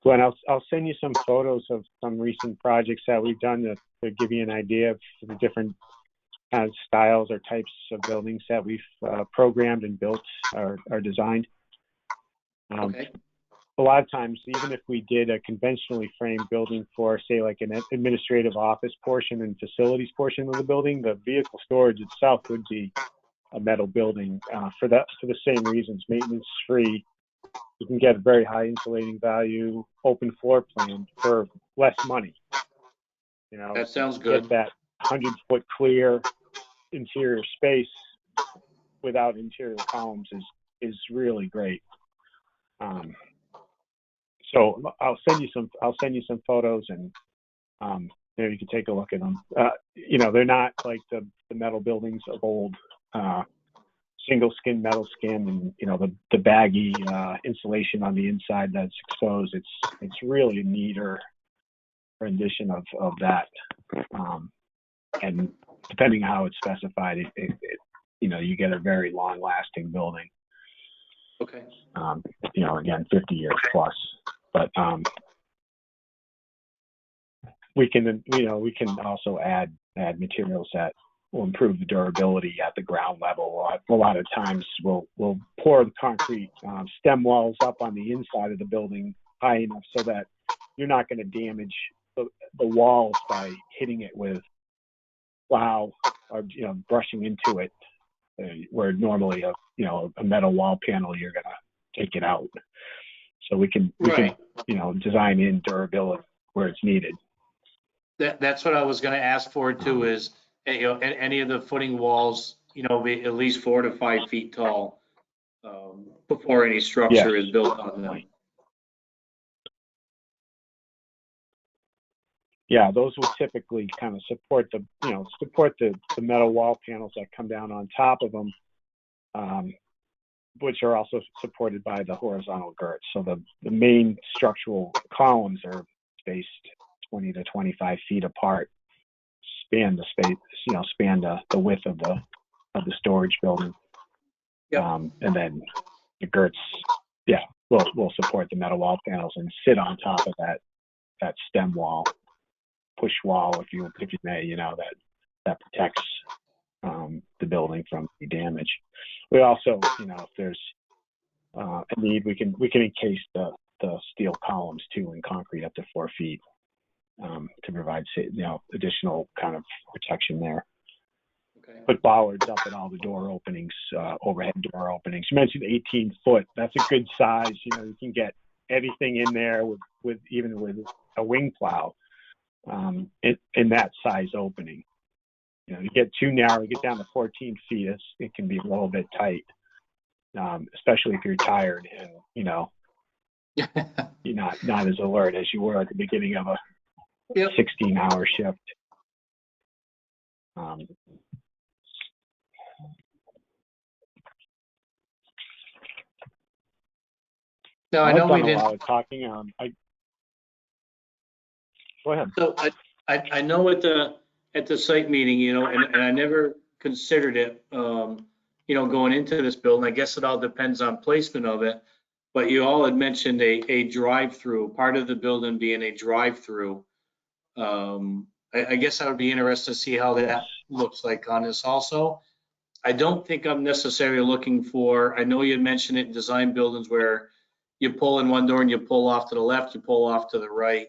S5: Glenn, I'll send you some photos of some recent projects that we've done to give you an idea of the different kind of styles or types of buildings that we've programmed and built or designed.
S3: Okay.
S5: A lot of times, even if we did a conventionally framed building for, say, like an administrative office portion and facilities portion of the building, the vehicle storage itself would be a metal building for the same reasons. Maintenance free, you can get a very high insulating value, open floor plan for less money.
S3: That sounds good.
S5: Get that 100-foot clear interior space without interior columns is really great. So I'll send you some photos, and maybe you can take a look at them. They're not like the metal buildings of old, single skin, metal skin, and the baggy insulation on the inside that's exposed. It's really a neater rendition of that. And depending on how it's specified, you get a very long lasting building.
S3: Okay.
S5: Again, 50 years plus. But we can also add materials that will improve the durability at the ground level. A lot of times we'll pour the concrete stem walls up on the inside of the building high enough so that you're not going to damage the walls by hitting it with plow or brushing into it, where normally a metal wall panel you're going to take it out. So we can design in durability where it's needed.
S3: That's what I was going to ask for too, is any of the footing walls, be at least 4 to 5 feet tall before any structure is built on them.
S5: Yeah, those will typically kind of support the metal wall panels that come down on top of them, which are also supported by the horizontal girts. So the main structural columns are spaced 20 to 25 feet apart, span the space, span the width of the storage building.
S3: Yep.
S5: And then the girts, will support the metal wall panels and sit on top of that stem wall, push wall, if you may, that protects the building from damage. We also, if there's a need, we can encase the steel columns too in concrete up to 4 feet to provide additional kind of protection there.
S3: Okay.
S5: Put bollards up at all the door openings, overhead door openings. You mentioned 18 foot. That's a good size. You can get anything in there with even with a wing plow in that size opening. You get too narrow, you get down to 14 feet, it can be a little bit tight, especially if you're tired and you're not as alert as you were at the beginning of a 16-hour shift.
S3: No, I know we
S5: done a
S3: didn't.
S5: lot of talking. Go ahead.
S3: So I know at the site meeting, and I never considered it, going into this building. I guess it all depends on placement of it. But you all had mentioned a drive-through, part of the building being a drive-through. I guess I would be interested to see how that looks like on this also. I don't think I'm necessarily looking for, I know you had mentioned it in design buildings where you pull in one door and you pull off to the left, you pull off to the right.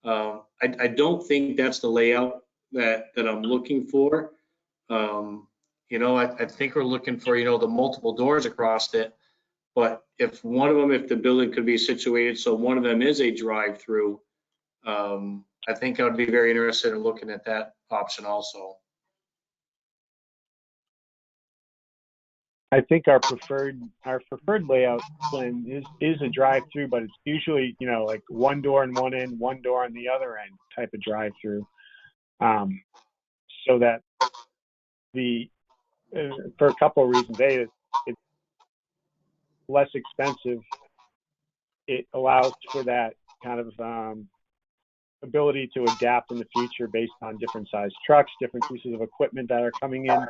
S3: I don't think that's the layout that I'm looking for. I think we're looking for, the multiple doors across it. But if the building could be situated so one of them is a drive-through, I think I would be very interested in looking at that option also.
S5: I think our preferred layout plan is a drive-through, but it's usually like one door on one end, one door on the other end type of drive-through, so that for a couple of reasons. It's less expensive. It allows for that kind of ability to adapt in the future based on different size trucks, different pieces of equipment that are coming in.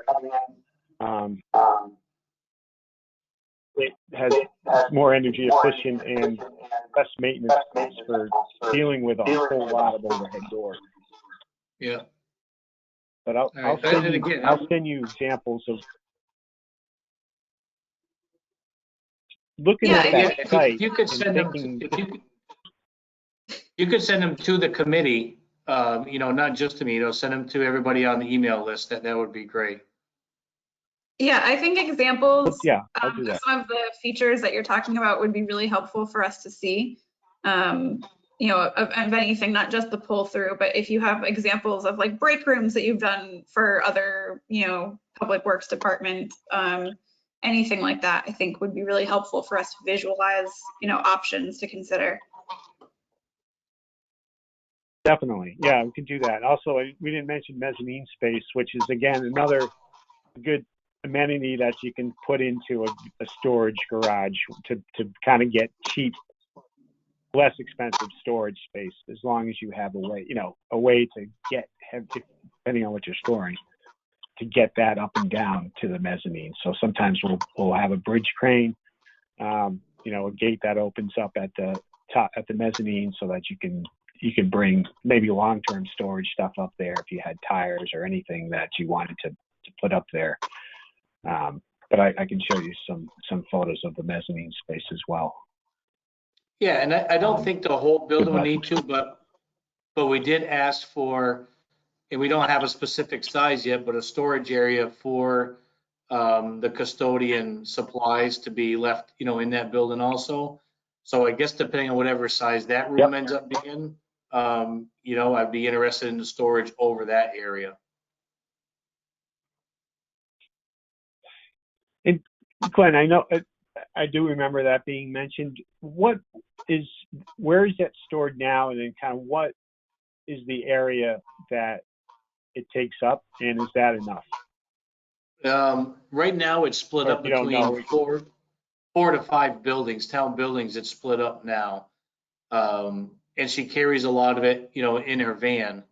S5: It has more energy efficient and less maintenance for dealing with a whole lot of overhead doors.
S3: Yeah.
S5: But I'll send you examples of looking at that site.
S3: If you could send them, you could send them to the committee, not just to me, send them to everybody on the email list. That would be great.
S1: Yeah, I think examples
S5: I'll do that.
S1: some of the features that you're talking about would be really helpful for us to see, of anything, not just the pull through, but if you have examples of like break rooms that you've done for other, public works departments, anything like that, I think would be really helpful for us to visualize, options to consider.
S5: Definitely. Yeah, we can do that. Also, we didn't mention mezzanine space, which is, again, another good amenity that you can put into a storage garage to kind of get cheap, less expensive storage space, as long as you have a way to depending on what you're storing, to get that up and down to the mezzanine. So sometimes we'll have a bridge crane, a gate that opens up at the top at the mezzanine so that you can bring maybe long-term storage stuff up there if you had tires or anything that you wanted to put up there. But I can show you some photos of the mezzanine space as well.
S3: Yeah, and I don't think the whole building will need to, but we did ask for, and we don't have a specific size yet, but a storage area for the custodian supplies to be left, in that building also. So I guess depending on whatever size that room ends up being, I'd be interested in the storage over that area.
S5: And Glenn, I know, I do remember that being mentioned. Where is that stored now? And then kind of what is the area that it takes up? And is that enough?
S3: Right now it's split up between four to five buildings, town buildings. It's split up now. And she carries a lot of it, in her van.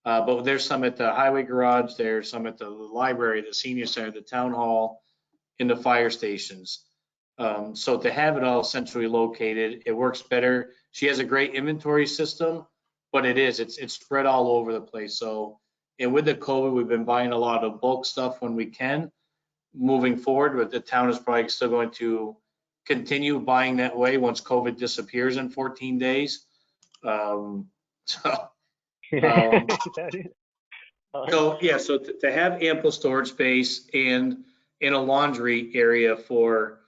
S3: But there's some at the highway garage, there's some at the library, the senior center, the town hall, in the fire stations. So to have it all centrally located, it works better. She has a great inventory system, but it's spread all over the place. So, and with the COVID, we've been buying a lot of bulk stuff when we can. Moving forward, but the town is probably still going to continue buying that way once COVID disappears in 14 days. So to have ample storage space and in a laundry area for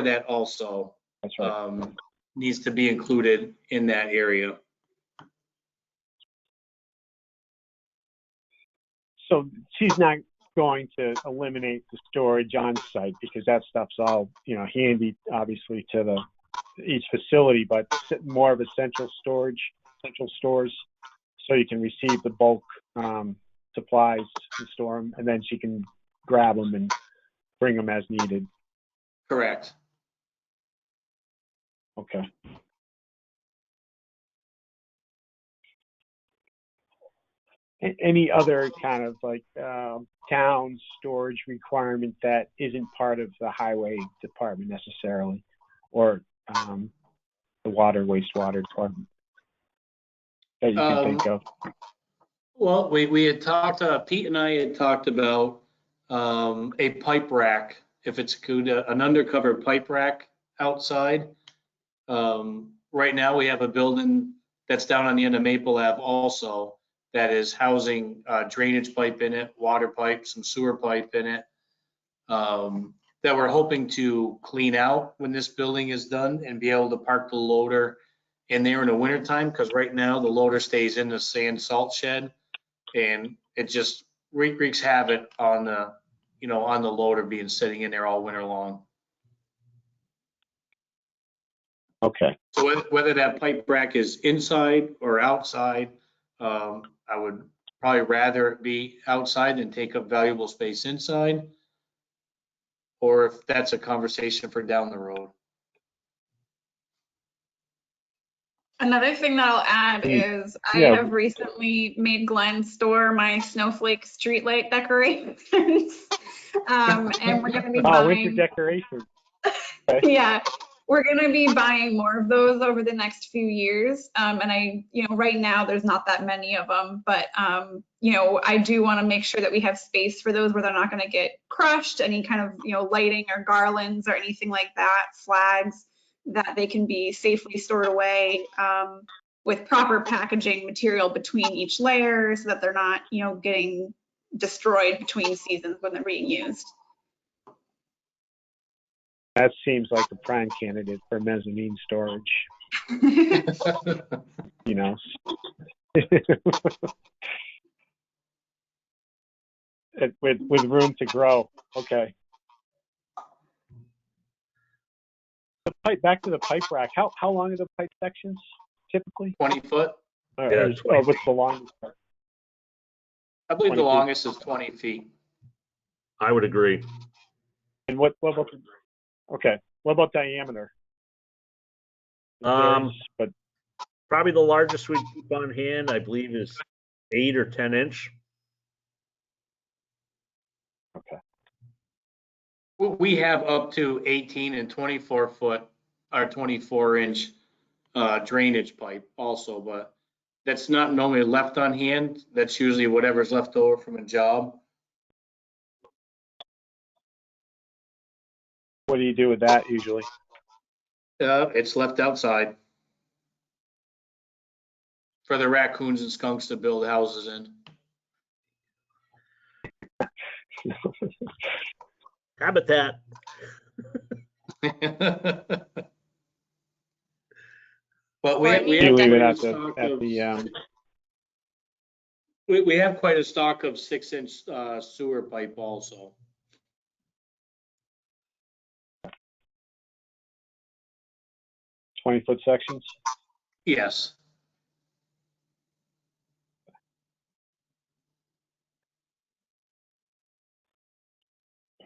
S3: that also.
S5: That's right.
S3: Needs to be included in that area.
S5: So she's not going to eliminate the storage on site because that stuff's all, handy, obviously, to each facility, but more of a central stores, so you can receive the bulk supplies and store them, and then she can grab them and bring them as needed.
S3: Correct.
S5: Okay. Any other kind of like town storage requirement that isn't part of the highway department necessarily, or the water wastewater department that you can think of?
S3: Well, we had talked, Pete and I had talked about a pipe rack, if it's good, an undercover pipe rack outside. Right now we have a building that's down on the end of Maple Ave also that is housing drainage pipe in it, water pipe, some sewer pipe in it, that we're hoping to clean out when this building is done and be able to park the loader in there in the wintertime, because right now the loader stays in the sand salt shed and it just wreaks havoc on the, on the loader being sitting in there all winter long.
S5: Okay.
S3: So whether that pipe rack is inside or outside, I would probably rather it be outside and take up valuable space inside, or if that's a conversation for down the road.
S1: Another thing that I'll add is I have recently made Glenn store my snowflake streetlight decorations. And we're going to be buying
S5: winter decorations.
S1: Okay. Yeah, we're going to be buying more of those over the next few years. And right now there's not that many of them, but I do want to make sure that we have space for those where they're not going to get crushed, any kind of, lighting or garlands or anything like that, flags, that they can be safely stored away with proper packaging material between each layer so that they're not, getting destroyed between seasons when they're being used.
S5: That seems like a prime candidate for mezzanine storage. with room to grow. Okay. Back to the pipe rack. How long are the pipe sections typically?
S3: 20 foot.
S5: Or what's the longest part?
S3: I believe the longest is 20 feet.
S6: I would agree.
S5: And what about what about diameter?
S6: But probably the largest we keep on hand, I believe, is 8 or 10 inch.
S5: Okay.
S3: We have up to 18 and 24 foot or 24 inch drainage pipe also, but that's not normally left on hand. That's usually whatever's left over from a job.
S5: What do you do with that usually?
S3: It's left outside for the raccoons and skunks to build houses in.
S6: Habitat.
S3: But
S8: Or any
S5: You leave it
S3: quite a
S5: at
S3: stock
S5: the,
S3: of- we have quite a stock of 6-inch sewer pipe also.
S5: 20-foot sections?
S3: Yes.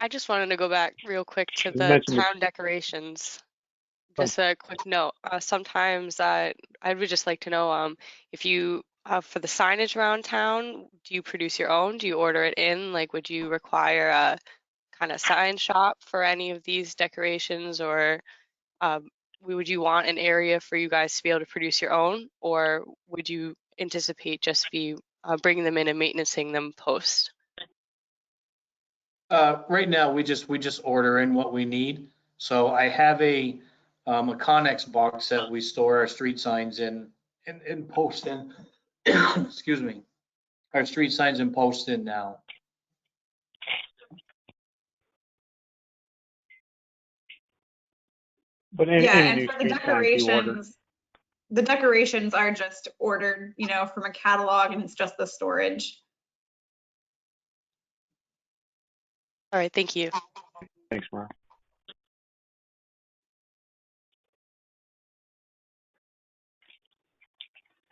S8: I just wanted to go back real quick to
S5: You
S8: the
S5: mentioned
S8: town decorations. Just a quick note. Sometimes I would just like to know if you for the signage around town, do you produce your own? Do you order it in? Like, would you require a kind of sign shop for any of these decorations, or would you want an area for you guys to be able to produce your own, or would you anticipate just be bringing them in and maintaining them post?
S3: Right now, we just order in what we need. So I have a Connex box that we store our street signs in and post in. Excuse me. Our street signs and post in now.
S5: But
S1: Yeah,
S5: any
S1: and
S5: new
S1: for the
S5: street signs you order.
S1: decorations, the decorations are just ordered, you know, from a catalog, and it's just the storage.
S8: All right, thank you.
S5: Thanks, Mark.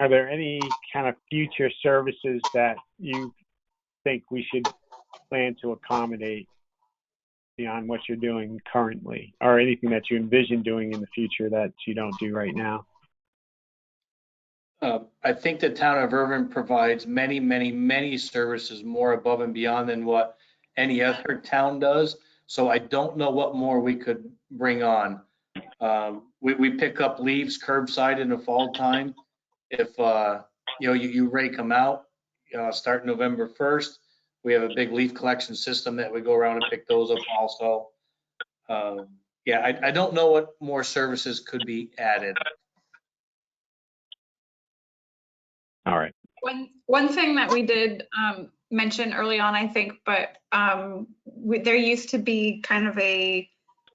S5: Are there any kind of future services that you think we should plan to accommodate beyond what you're doing currently, or anything that you envision doing in the future that you don't do right now?
S3: I think the town of Irvine provides many, many, many services more above and beyond than what any other town does. So I don't know what more we could bring on. We pick up leaves curbside in the fall time. If you rake them out, start November 1st. We have a big leaf collection system that we go around and pick those up also. I don't know what more services could be added.
S5: All right.
S1: One thing that we did mention early on, I think, but there used to be kind of a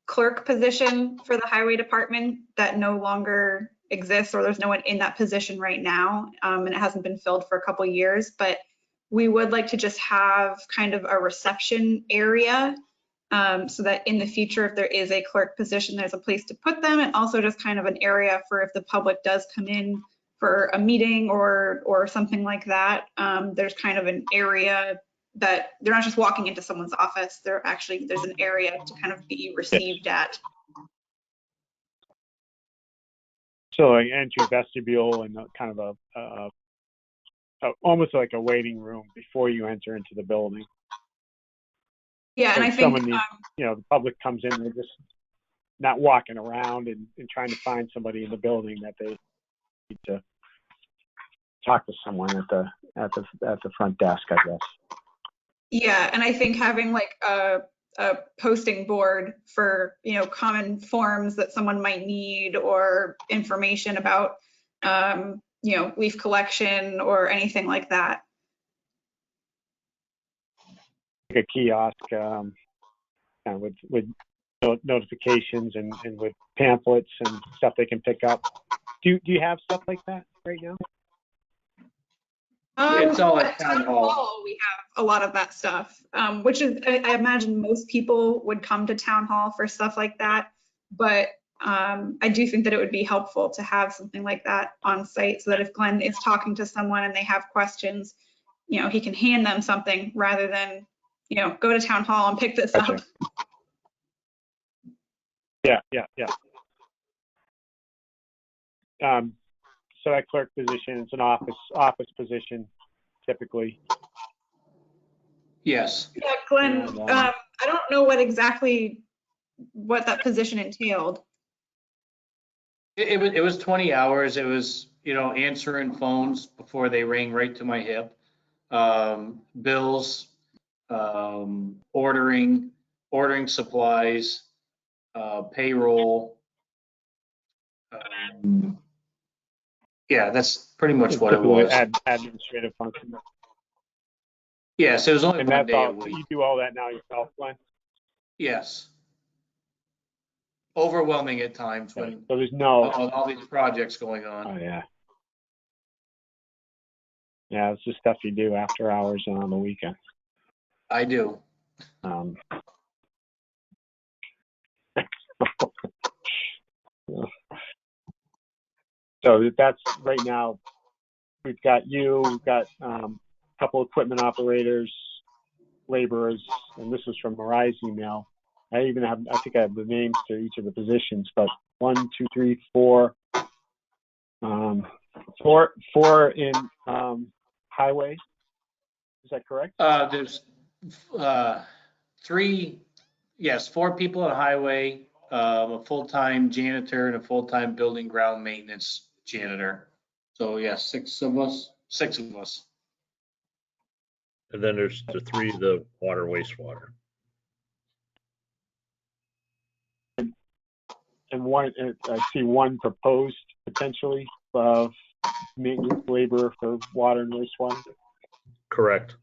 S1: clerk position for the highway department that no longer exists, or there's no one in that position right now, and it hasn't been filled for a couple of years. But we would like to just have kind of a reception area, so that in the future, if there is a clerk position, there's a place to put them, and also just kind of an area for if the public does come in for a meeting or something like that. There's kind of an area that they're not just walking into someone's office. There's an area to kind of be received at.
S5: So like entry vestibule and kind of almost like a waiting room before you enter into the building.
S1: Yeah,
S5: So
S1: and I think
S5: the public comes in, they're just not walking around and trying to find somebody in the building that they need to talk to someone at the front desk, I guess.
S1: yeah, and I think having like a posting board for, you know, common forms that someone might need, or information about you know, leaf collection or anything like that.
S5: Like a kiosk, with notifications and with pamphlets and stuff they can pick up. Do you have stuff like that right now?
S3: It's all at town hall.
S1: We have a lot of that stuff, which is, I imagine most people would come to town hall for stuff like that. But I do think that it would be helpful to have something like that on site, so that if Glenn is talking to someone and they have questions, you know, he can hand them something rather than, you know, go to town hall and pick this
S5: Gotcha.
S1: up.
S5: Yeah. So that clerk position is an office position, typically.
S3: Yes.
S1: Yeah, Glenn,
S5: And,
S1: I don't know what that position entailed.
S3: It was 20 hours. It was, answering phones before they rang right to my hip. Bills, ordering supplies, payroll. Yeah, that's pretty much what it
S5: Typically
S3: was.
S5: Administrative function.
S3: Yes, it was only
S5: And
S3: one
S5: that's
S3: day a
S5: all,
S3: week.
S5: you do all that now yourself, Glenn?
S3: Yes. Overwhelming at times
S5: Okay.
S3: when
S5: So there's no,
S3: all these projects going on.
S5: oh yeah. Yeah, it's just stuff you do after hours and on the weekend.
S3: I do.
S5: So that's right now, we've got you, we've got a couple equipment operators, laborers, and this is from Mariah's email. I even have, I think I have the names to each of the positions, but 1, 2, 3, 4, four in highway. Is that correct?
S3: There's 4 people on highway, a full-time janitor and a full-time building ground maintenance janitor. So yeah, 6 of us.
S6: And then there's the 3, the water, wastewater.
S5: And one, I see one proposed potentially of maintenance labor for water and wastewater.
S6: Correct.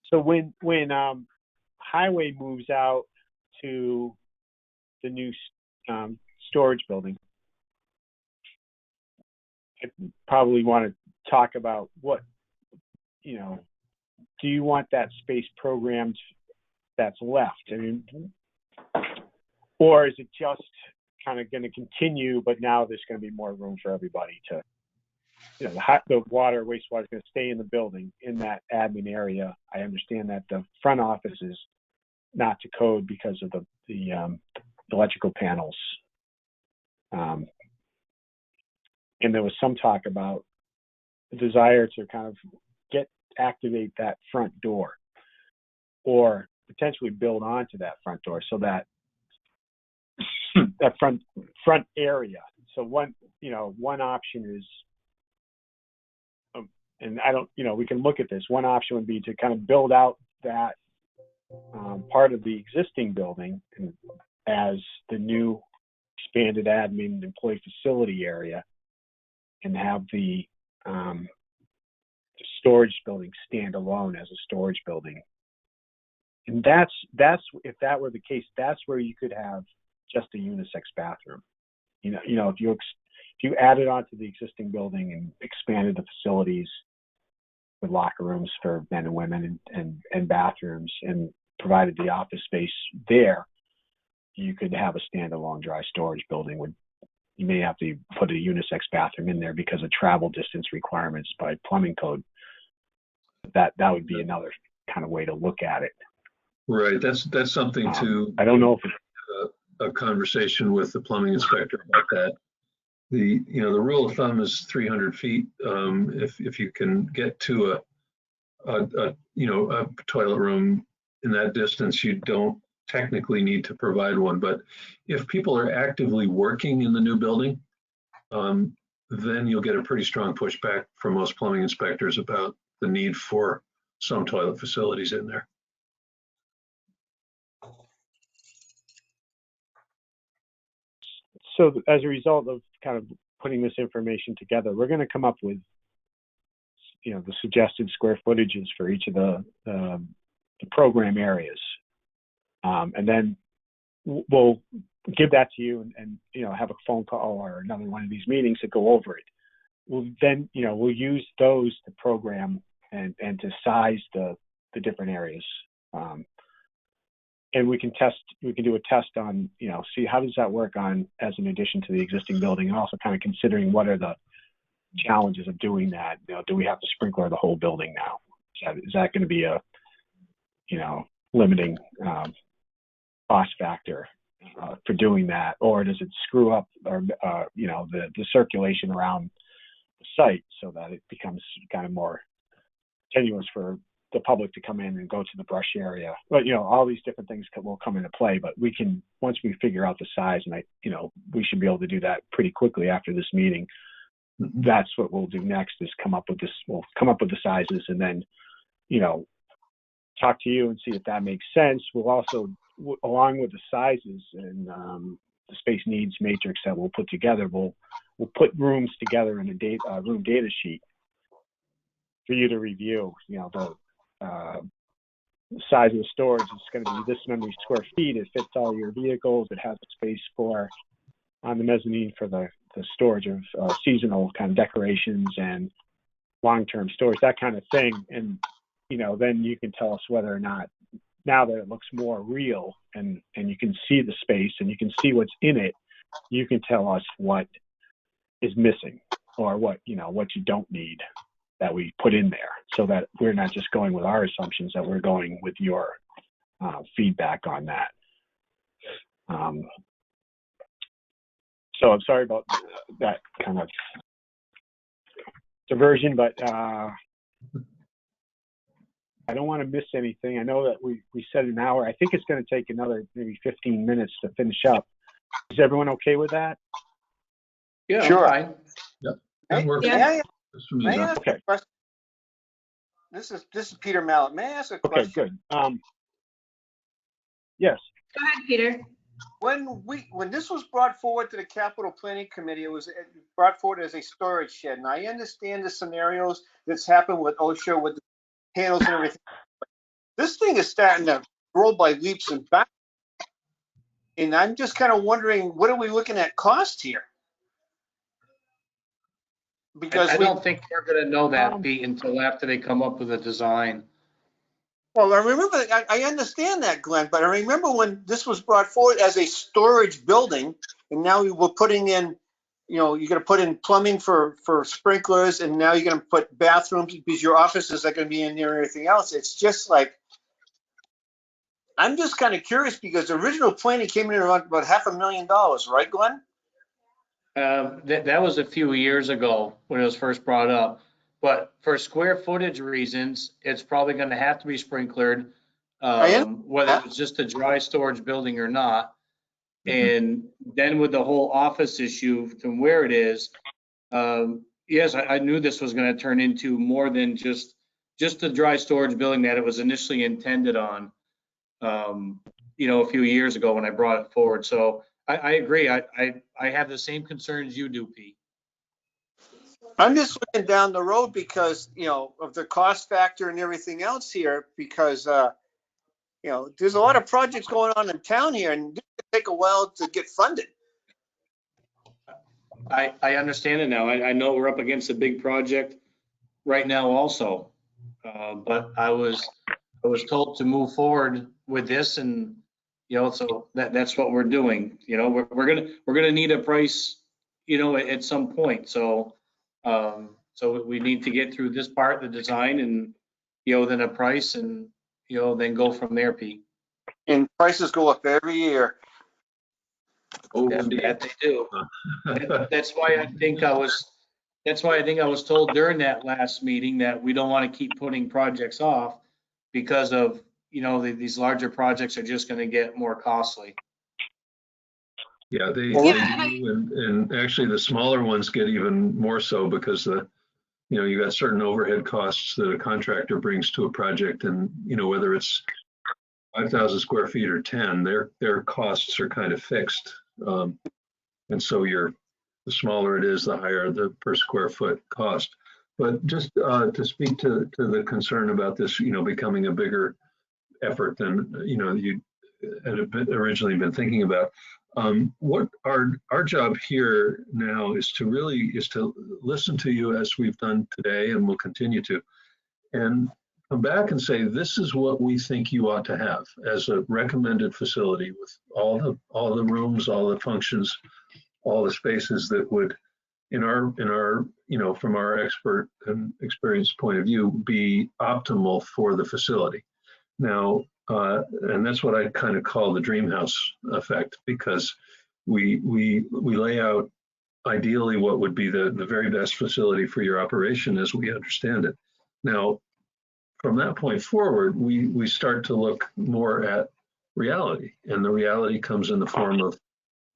S5: So when highway moves out to the new storage building, I probably want to talk about what, do you want that space programmed that's left? I mean, or is it just kind of going to continue, but now there's going to be more room for everybody to, the water, wastewater is going to stay in the building in that admin area. I understand that the front office is not to code because of the electrical panels. And there was some talk about the desire to kind of activate that front door or potentially build onto that front door so that that front area. So one option is, and I don't, we can look at this. One option would be to kind of build out that part of the existing building as the new expanded admin employee facility area, and have the storage building stand alone as a storage building. And that's if that were the case, that's where you could have just a unisex bathroom. If you added onto the existing building and expanded the facilities with locker rooms for men and women and bathrooms and provided the office space there, you could have a standalone dry storage building. You may have to put a unisex bathroom in there because of travel distance requirements by plumbing code. That would be another kind of way to look at it.
S2: Right. That's something to.
S5: I don't know if
S2: a conversation with the plumbing inspector about that. The rule of thumb is 300 feet. If you can get to a toilet room in that distance, you don't technically need to provide one. But if people are actively working in the new building, then you'll get a pretty strong pushback from most plumbing inspectors about the need for some toilet facilities in there.
S5: So as a result of kind of putting this information together, we're going to come up with, the suggested square footages for each of the program areas. And then we'll give that to you and have a phone call or another one of these meetings to go over it. We'll then, we'll use those to program and to size the different areas. And we can do a test on, see how does that work on as an addition to the existing building, and also kind of considering what are the challenges of doing that. Do we have to sprinkler the whole building now? Is that going to be a, limiting cost factor for doing that, or does it screw up or the circulation around the site so that it becomes kind of more tenuous for the public to come in and go to the brush area? But all these different things will come into play. But we can, once we figure out the size, and we should be able to do that pretty quickly after this meeting. That's what we'll do next, is come up with this. We'll come up with the sizes, and then talk to you and see if that makes sense. We'll also, along with the sizes and the space needs matrix that we'll put together, we'll put rooms together in a room data sheet for you to review. The size of the storage is going to be this many square feet. It fits all your vehicles. It has space on the mezzanine for the storage of seasonal kind of decorations and long-term storage, that kind of thing. And then you can tell us whether or not, now that it looks more real and you can see the space and you can see what's in it, you can tell us what is missing or what you don't need that we put in there, so that we're not just going with our assumptions, that we're going with your feedback on that. So I'm sorry about that kind of diversion, but I don't want to miss anything. I know that we said an hour. I think it's going to take another maybe 15 minutes to finish up. Is everyone okay with that?
S3: Yeah,
S7: Sure.
S3: fine.
S2: Yep.
S7: May
S2: That works.
S1: Yeah.
S7: may I ask
S5: Okay.
S7: a question? This is Peter Mallet. May I ask a
S5: Okay,
S7: question?
S5: good. Yes.
S1: Go ahead, Peter.
S7: When this was brought forward to the Capital Planning Committee, it was brought forward as a storage shed. And I understand the scenarios that's happened with OSHA, with the panels and everything. This thing is starting to grow by leaps and bounds. And I'm just kind of wondering, what are we looking at cost here? Because
S3: I don't think we're going to know that, Pete, until after they come up with a design.
S7: well, I understand that, Glenn, but I remember when this was brought forward as a storage building, and now we were putting in, you're going to put in plumbing for sprinklers, and now you're going to put bathrooms because your offices are going to be in there and everything else. It's just like, I'm just kind of curious because the original planning came in around about $500,000, right, Glenn?
S3: That was a few years ago when it was first brought up. But for square footage reasons, it's probably going to have to be sprinklered, whether it's just a dry storage building or not. And then with the whole office issue from where it is, yes, I knew this was going to turn into more than just the dry storage building that it was initially intended on, a few years ago when I brought it forward. So I agree. I have the same concerns you do, Pete.
S7: I'm just looking down the road because, of the cost factor and everything else here, because, there's a lot of projects going on in town here and it could take a while to get funded.
S3: I understand it now. I know we're up against a big project right now also. But I was told to move forward with this, and, so that's what we're doing. We're gonna need a price, at some point. So we need to get through this part, the design, and, then a price, and, then go from there, Pete.
S7: And prices go up every year.
S2: Oh,
S3: That
S2: indeed.
S3: they do. That's why I think I was told during that last meeting that we don't want to keep putting projects off because of, these larger projects are just going to get more costly.
S2: Yeah, they
S1: Yeah,
S2: do, and actually the smaller ones get even more so because you got certain overhead costs that a contractor brings to a project, and whether it's 5,000 square feet or 10, their costs are kind of fixed, and so the smaller it is, the higher the per square foot cost. But just to speak to the concern about this, becoming a bigger effort than you had originally been thinking about. What our job here now is to listen to you as we've done today, and we'll continue to, and come back and say, this is what we think you ought to have as a recommended facility with all the rooms, all the functions, all the spaces that would, in our from our expert and experienced point of view, be optimal for the facility. Now, and that's what I kind of call the dream house effect, because we lay out ideally what would be the very best facility for your operation as we understand it. Now, from that point forward, we start to look more at reality, and the reality comes in the form of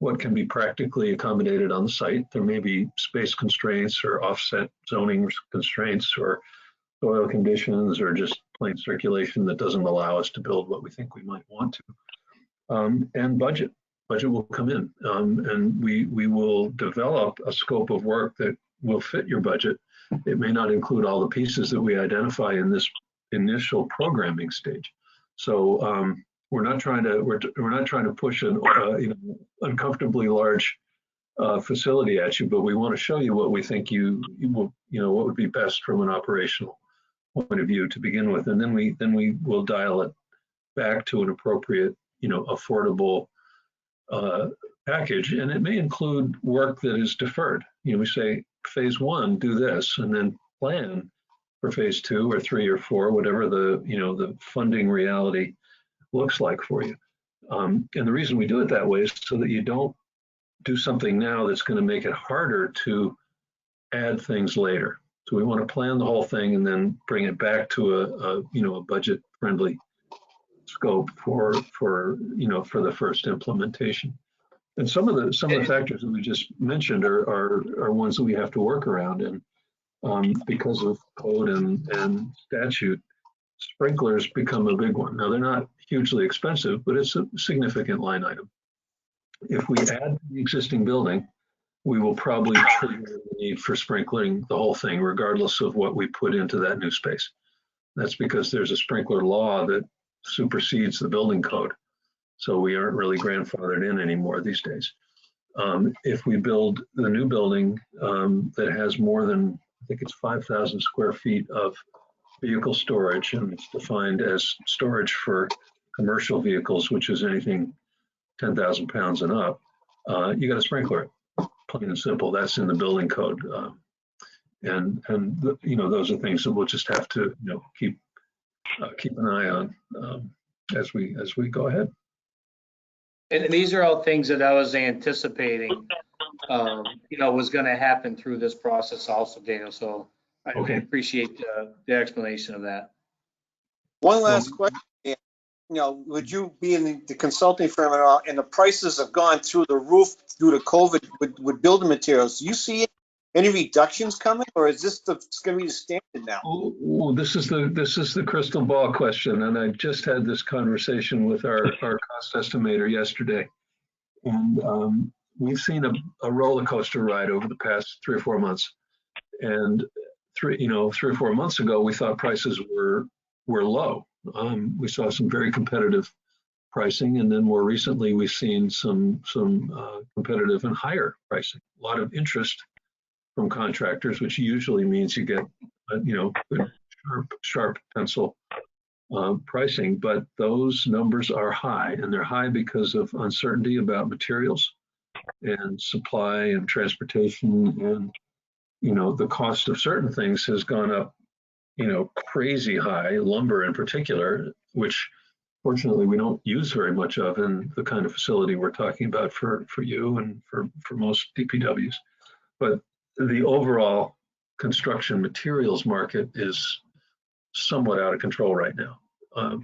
S2: what can be practically accommodated on the site. There may be space constraints or offset zoning constraints or soil conditions or just plain circulation that doesn't allow us to build what we think we might want to. And budget will come in, and we will develop a scope of work that will fit your budget. It may not include all the pieces that we identify in this initial programming stage. So we're not trying to push an uncomfortably large facility at you, but we want to show you what we think you will, what would be best from an operational point of view to begin with, and then we will dial it back to an appropriate, affordable package. And it may include work that is deferred. We say phase 1, do this, and then plan for phase 2 or 3 or 4, whatever the funding reality looks like for you. And the reason we do it that way is so that you don't do something now that's going to make it harder to add things later. So we want to plan the whole thing and then bring it back to a budget friendly scope for the first implementation. And some of the factors that we just mentioned are ones that we have to work around, and because of code and statute, sprinklers become a big one. Now, they're not hugely expensive, but it's a significant line item. If we add to the existing building, we will probably trigger the need for sprinkling the whole thing, regardless of what we put into that new space. That's because there's a sprinkler law that supersedes the building code. So we aren't really grandfathered in anymore these days. If we build the new building that has more than, I think it's 5,000 square feet of vehicle storage, and it's defined as storage for commercial vehicles, which is anything 10,000 pounds and up, you got to sprinkler it, plain and simple. That's in the building code. And those are things that we'll just have to, keep an eye on as we go ahead.
S3: And these are all things that I was anticipating, was going to happen through this process also, Daniel. So I appreciate the explanation of that.
S7: One last question. Would you be in the consulting firm at all, and the prices have gone through the roof due to COVID with building materials? Do you see any reductions coming, or is this going to be the standard now?
S2: Oh, this is the crystal ball question, and I just had this conversation with our cost estimator yesterday, and we've seen a roller coaster ride over the past 3 or 4 months, and 3 or 4 months ago we thought prices were low. We saw some very competitive pricing, and then more recently we've seen some competitive and higher pricing. A lot of interest from contractors, which usually means you get good, sharp pencil pricing. But those numbers are high, and they're high because of uncertainty about materials and supply and transportation, and the cost of certain things has gone up crazy high, lumber in particular, which fortunately we don't use very much of in the kind of facility we're talking about for you and for most DPWs. But the overall construction materials market is somewhat out of control right now,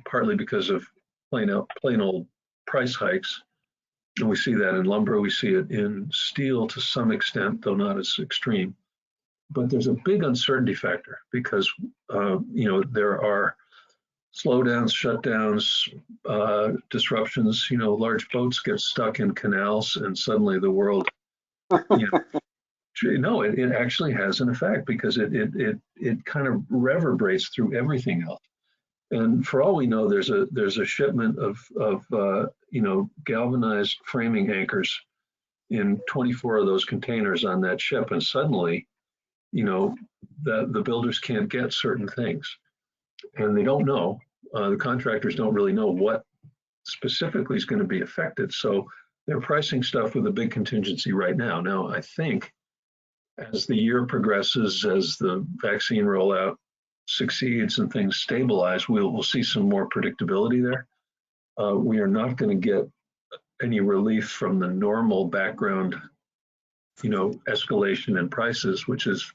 S2: partly because of plain old price hikes. And we see that in lumber, we see it in steel to some extent, though not as extreme. But there's a big uncertainty factor because, there are slowdowns, shutdowns, disruptions. Large boats get stuck in canals and suddenly the world, no, it actually has an effect because it kind of reverberates through everything else. And for all we know, there's a shipment of galvanized framing anchors in 24 of those containers on that ship, and suddenly, the builders can't get certain things, and they don't know. The contractors don't really know what specifically is going to be affected, so they're pricing stuff with a big contingency right now. Now, I think as the year progresses, as the vaccine rollout succeeds and things stabilize, we'll see some more predictability there. We are not going to get any relief from the normal background, escalation in prices, which is,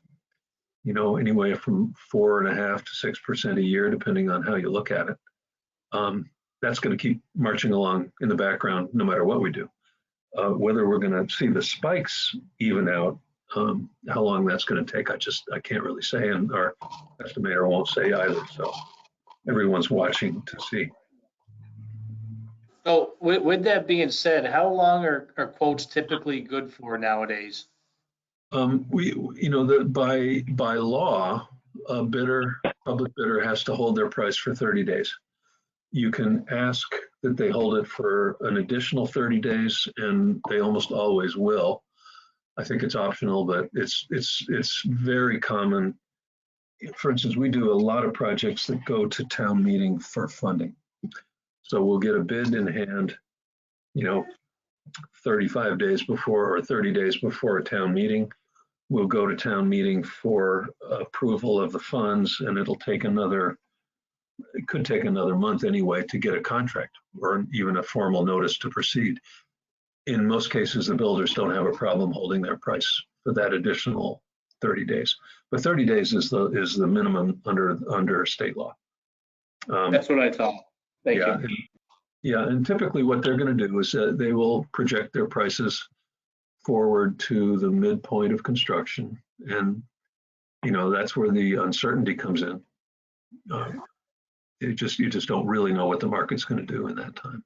S2: anywhere from 4.5% to 6% a year, depending on how you look at it. That's going to keep marching along in the background, no matter what we do. Whether we're going to see the spikes even out, How long that's going to take, I can't really say, and our estimator won't say either. So everyone's watching to see.
S3: So with that being said, how long are quotes typically good for nowadays?
S2: By law, a public bidder has to hold their price for 30 days. You can ask that they hold it for an additional 30 days, and they almost always will. I think it's optional, but it's very common. For instance, we do a lot of projects that go to town meeting for funding. So we'll get a bid in hand, 35 days before or 30 days before a town meeting. We'll go to town meeting for approval of the funds, and it could take another month anyway to get a contract or even a formal notice to proceed. In most cases, the builders don't have a problem holding their price for that additional 30 days. But 30 days is the minimum under state law.
S3: That's what I thought. Thank you.
S2: Yeah, and typically what they're going to do is they will project their prices forward to the midpoint of construction, and that's where the uncertainty comes in. You just don't really know what the market's going to do in that time.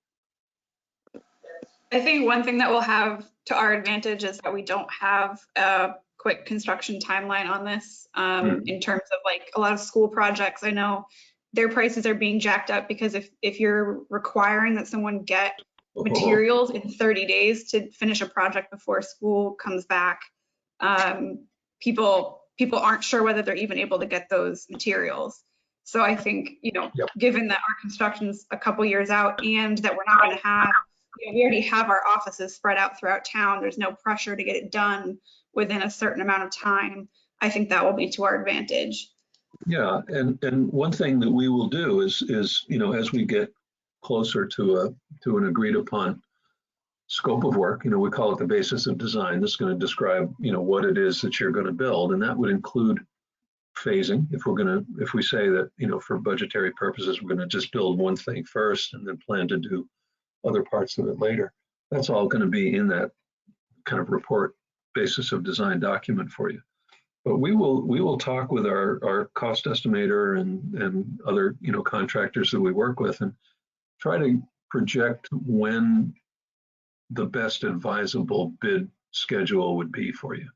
S1: I think one thing that we'll have to our advantage is that we don't have a quick construction timeline on this. In terms of like a lot of school projects, I know their prices are being jacked up because if you're requiring that someone get materials in 30 days to finish a project before school comes back, people aren't sure whether they're even able to get those materials. So I think, given that our construction's a couple years out and that we're not going to have, we already have our offices spread out throughout town, there's no pressure to get it done within a certain amount of time. I think that will be to our advantage.
S2: Yeah, and one thing that we will do is as we get closer to an agreed upon scope of work, we call it the basis of design. This is going to describe what it is that you're going to build, and that would include phasing. If we say that for budgetary purposes we're going to just build one thing first and then plan to do other parts of it later, that's all going to be in that kind of report basis of design document for you. But we will talk with our cost estimator and other contractors that we work with and try to project when the best advisable bid schedule would be for you.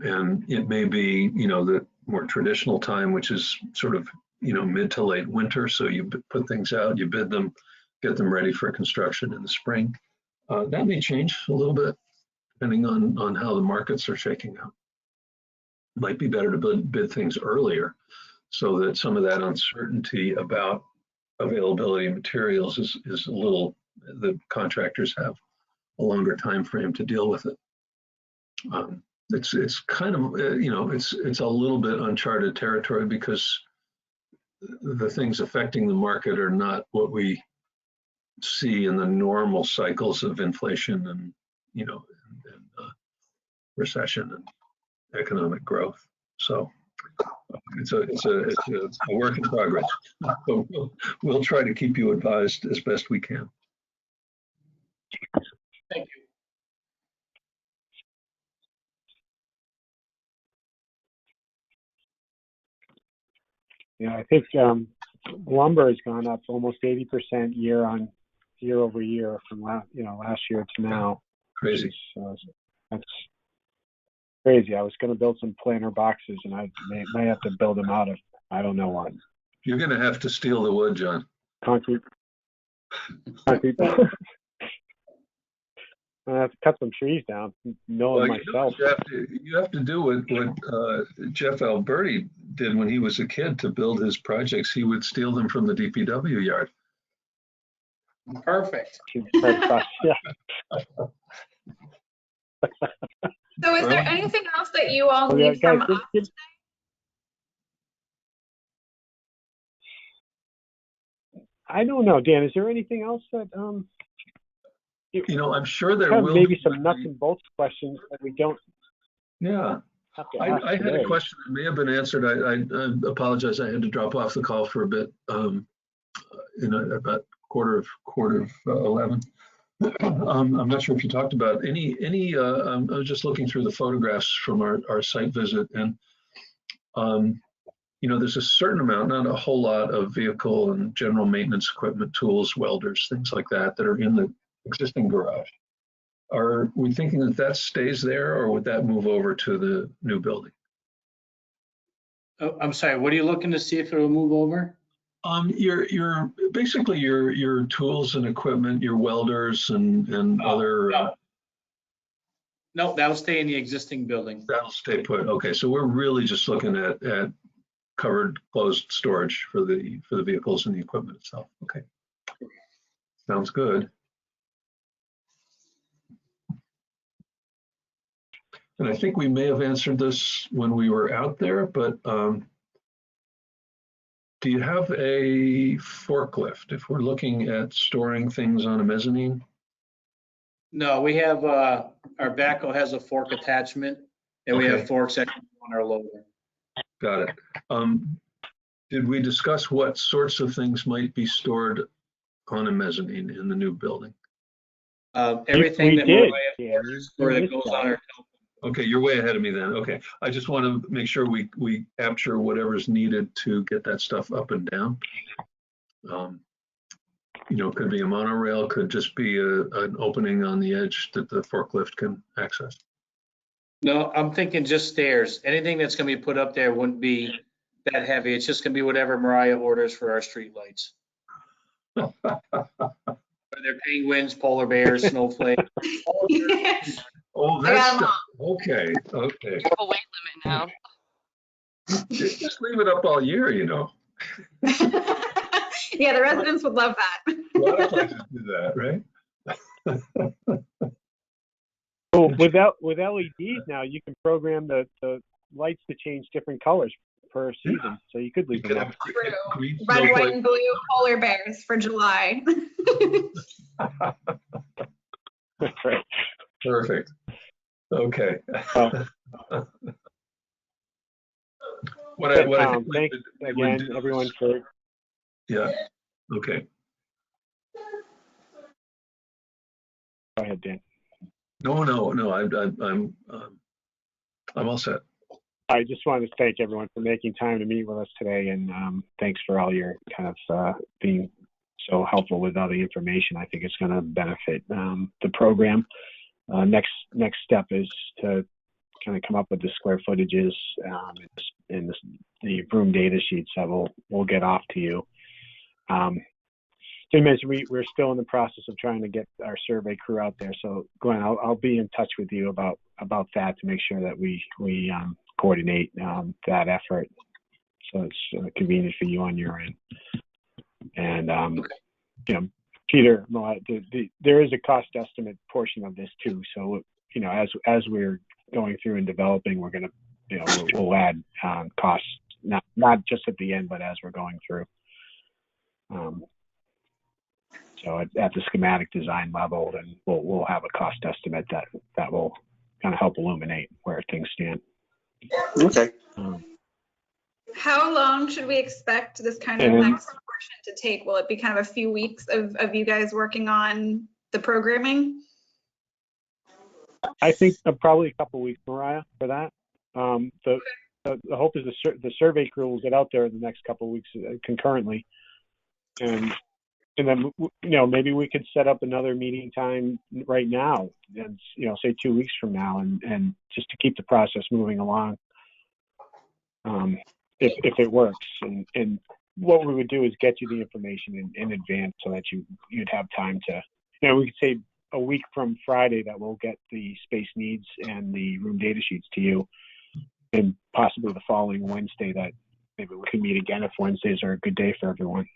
S2: And it may be the more traditional time, which is sort of mid to late winter. So you put things out, you bid them, get them ready for construction in the spring. That may change a little bit depending on how the markets are shaking out. It might be better to bid things earlier so that some of that uncertainty about availability of materials is a little, the contractors have a longer time frame to deal with it. It's kind of, it's a little bit uncharted territory because the things affecting the market are not what we see in the normal cycles of inflation and recession and economic growth. So it's a work in progress. But we'll try to keep you advised as best we can.
S3: Thank you.
S5: Yeah, I think lumber has gone up almost 80% year over year from last year to now.
S2: Crazy.
S5: That's crazy. I was going to build some planter boxes, and I may have to build them out of I don't know what.
S2: You're going to have to steal the wood, John.
S5: Concrete. I have to cut some trees down, mill them myself.
S2: You have to do what Jeff Alberti did when he was a kid to build his projects. He would steal them from the DPW yard.
S3: Perfect.
S5: Yeah.
S1: So is there anything else that you all need from us today?
S5: I don't know, Dan. Is there anything else that
S2: I'm sure there will
S5: maybe some nuts and bolts questions that we don't.
S2: Yeah.
S5: Have to ask
S2: I had
S5: today.
S2: a question that may have been answered. I apologize. I had to drop off the call for a bit. About quarter of 11. I'm not sure if you talked about any, I was just looking through the photographs from our site visit, and there's a certain amount, not a whole lot, of vehicle and general maintenance equipment, tools, welders, things like that are in the existing garage. Are we thinking that stays there, or would that move over to the new building?
S3: Oh, I'm sorry, what are you looking to see if it'll move over?
S2: Your basically your tools and equipment, your welders and other.
S3: No, that'll stay in the existing building.
S2: That'll stay put. Okay, so we're really just looking at covered, closed storage for the vehicles and the equipment itself. Okay, sounds good. And I think we may have answered this when we were out there, but do you have a forklift if we're looking at storing things on a mezzanine?
S3: No, we have, our backhoe has a fork attachment, and we
S2: Okay.
S3: have forks that come on our loader.
S2: Got it. Did we discuss what sorts of things might be stored on a mezzanine in the new building?
S3: Everything
S5: We
S3: that
S5: did.
S3: Mariah orders or that goes on our
S2: Okay, you're way ahead of me then. Okay, I just want to make sure we capture whatever's needed to get that stuff up and down. Could be a monorail, could just be an opening on the edge that the forklift can access.
S3: No, I'm thinking just stairs. Anything that's gonna be put up there wouldn't be that heavy. It's just gonna be whatever Mariah orders for our street lights. They're penguins, polar bears, snowflakes.
S2: Oh, that's okay. Okay.
S8: A weight limit now.
S2: Just leave it up all year,
S1: Yeah, the residents would love that.
S2: A lot of places do that, right?
S5: Oh, with LEDs now, you can program the lights to change different colors per season. So you could leave them up.
S1: True. Red, white, and blue polar bears for July.
S5: Right.
S2: Perfect. Okay.
S5: Thanks again, everyone, for.
S2: Yeah. Okay.
S5: Go ahead, Dan.
S2: No. I'm all set.
S5: I just wanted to thank everyone for making time to meet with us today, and thanks for all your kind of being so helpful with all the information. I think it's going to benefit the program. Next step is to kind of come up with the square footages and the room data sheets that we'll get off to you. Jim mentioned we're still in the process of trying to get our survey crew out there. So Glenn, I'll be in touch with you about that to make sure that we coordinate that effort, so it's convenient for you on your end. And Peter, there is a cost estimate portion of this too. So as we're going through and developing, we're going to we'll add costs, not just at the end, but as we're going through. So at the schematic design level, then we'll have a cost estimate that will kind of help illuminate where things stand.
S7: Okay.
S1: How long should we expect this kind of next portion to take? Will it be kind of a few weeks of you guys working on the programming?
S5: I think probably a couple of weeks, Mariah, for that. The hope is the survey crew will get out there in the next couple of weeks concurrently, and then maybe we could set up another meeting time right now, and say 2 weeks from now, and just to keep the process moving along. If it works, and what we would do is get you the information in advance so that you'd have time to, we could say a week from Friday that we'll get the space needs and the room data sheets to you, and possibly the following Wednesday that maybe we can meet again if Wednesdays are a good day for everyone.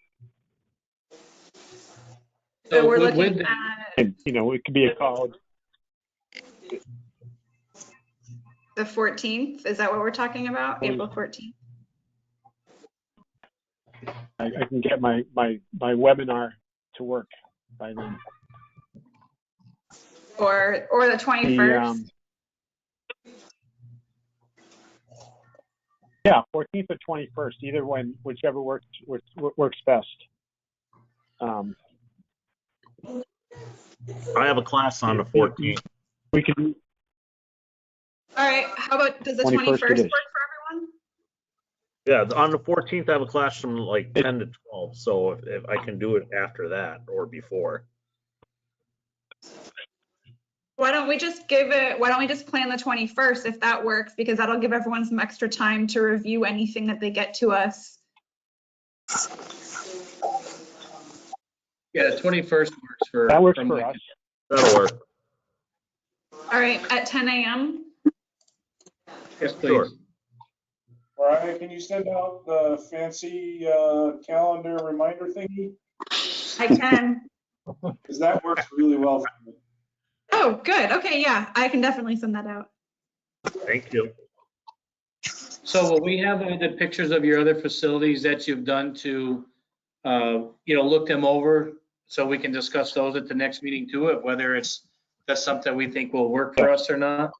S1: So we're looking at,
S5: and, it could be a call.
S1: The 14th, is that what we're talking about? April 14th?
S5: I can get my webinar to work by then.
S1: Or the 21st?
S5: Yeah, 14th or 21st, either one, whichever works best.
S6: I have a class on the 14th.
S5: We can,
S1: All right, how about, does the
S5: 21st
S1: 21st
S5: it
S1: work
S5: is.
S1: for everyone?
S6: Yeah, on the 14th, I have a class from like 10 to 12. So if I can do it after that or before.
S1: Why don't we just plan the 21st if that works, because that'll give everyone some extra time to review anything that they get to us.
S3: Yeah, the 21st works for.
S5: That works
S3: from
S5: for
S3: the-
S5: us.
S6: That'll work.
S1: All right, at 10 a.m.
S3: Yes,
S6: Sure.
S3: please.
S4: Brian, can you send out the fancy calendar reminder thingy?
S1: I can.
S4: Because that works really well for me.
S1: Oh, good. Okay, yeah, I can definitely send that out.
S6: Thank you.
S3: So will we have the pictures of your other facilities that you've done to, look them over so we can discuss those at the next meeting too, whether that's something we think will work for us or not?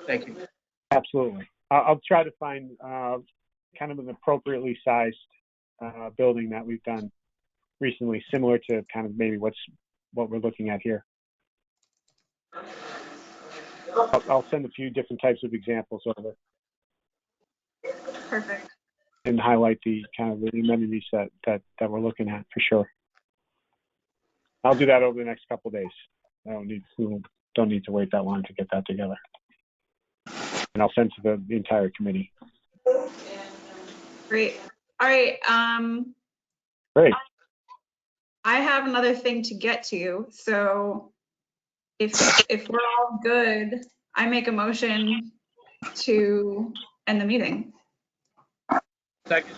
S3: Thank you.
S5: Absolutely. I'll try to find kind of an appropriately sized building that we've done recently, similar to kind of maybe what we're looking at here. I'll send a few different types of examples over
S1: Perfect.
S5: and highlight the kind of the amenities that we're looking at for sure. I'll do that over the next couple of days. We don't need to wait that long to get that together. And I'll send to the entire committee.
S1: Great. All right.
S5: Great.
S1: I have another thing to get to. So if we're all good, I make a motion to end the meeting.
S3: Second.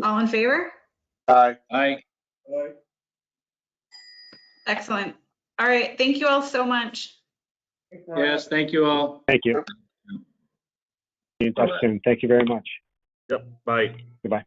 S1: All in favor?
S7: Aye.
S3: Aye.
S1: Excellent. All right. Thank you all so much.
S3: Yes, thank you all.
S5: Thank you. Be in touch soon. Thank you very much.
S6: Yep. Bye.
S5: Goodbye.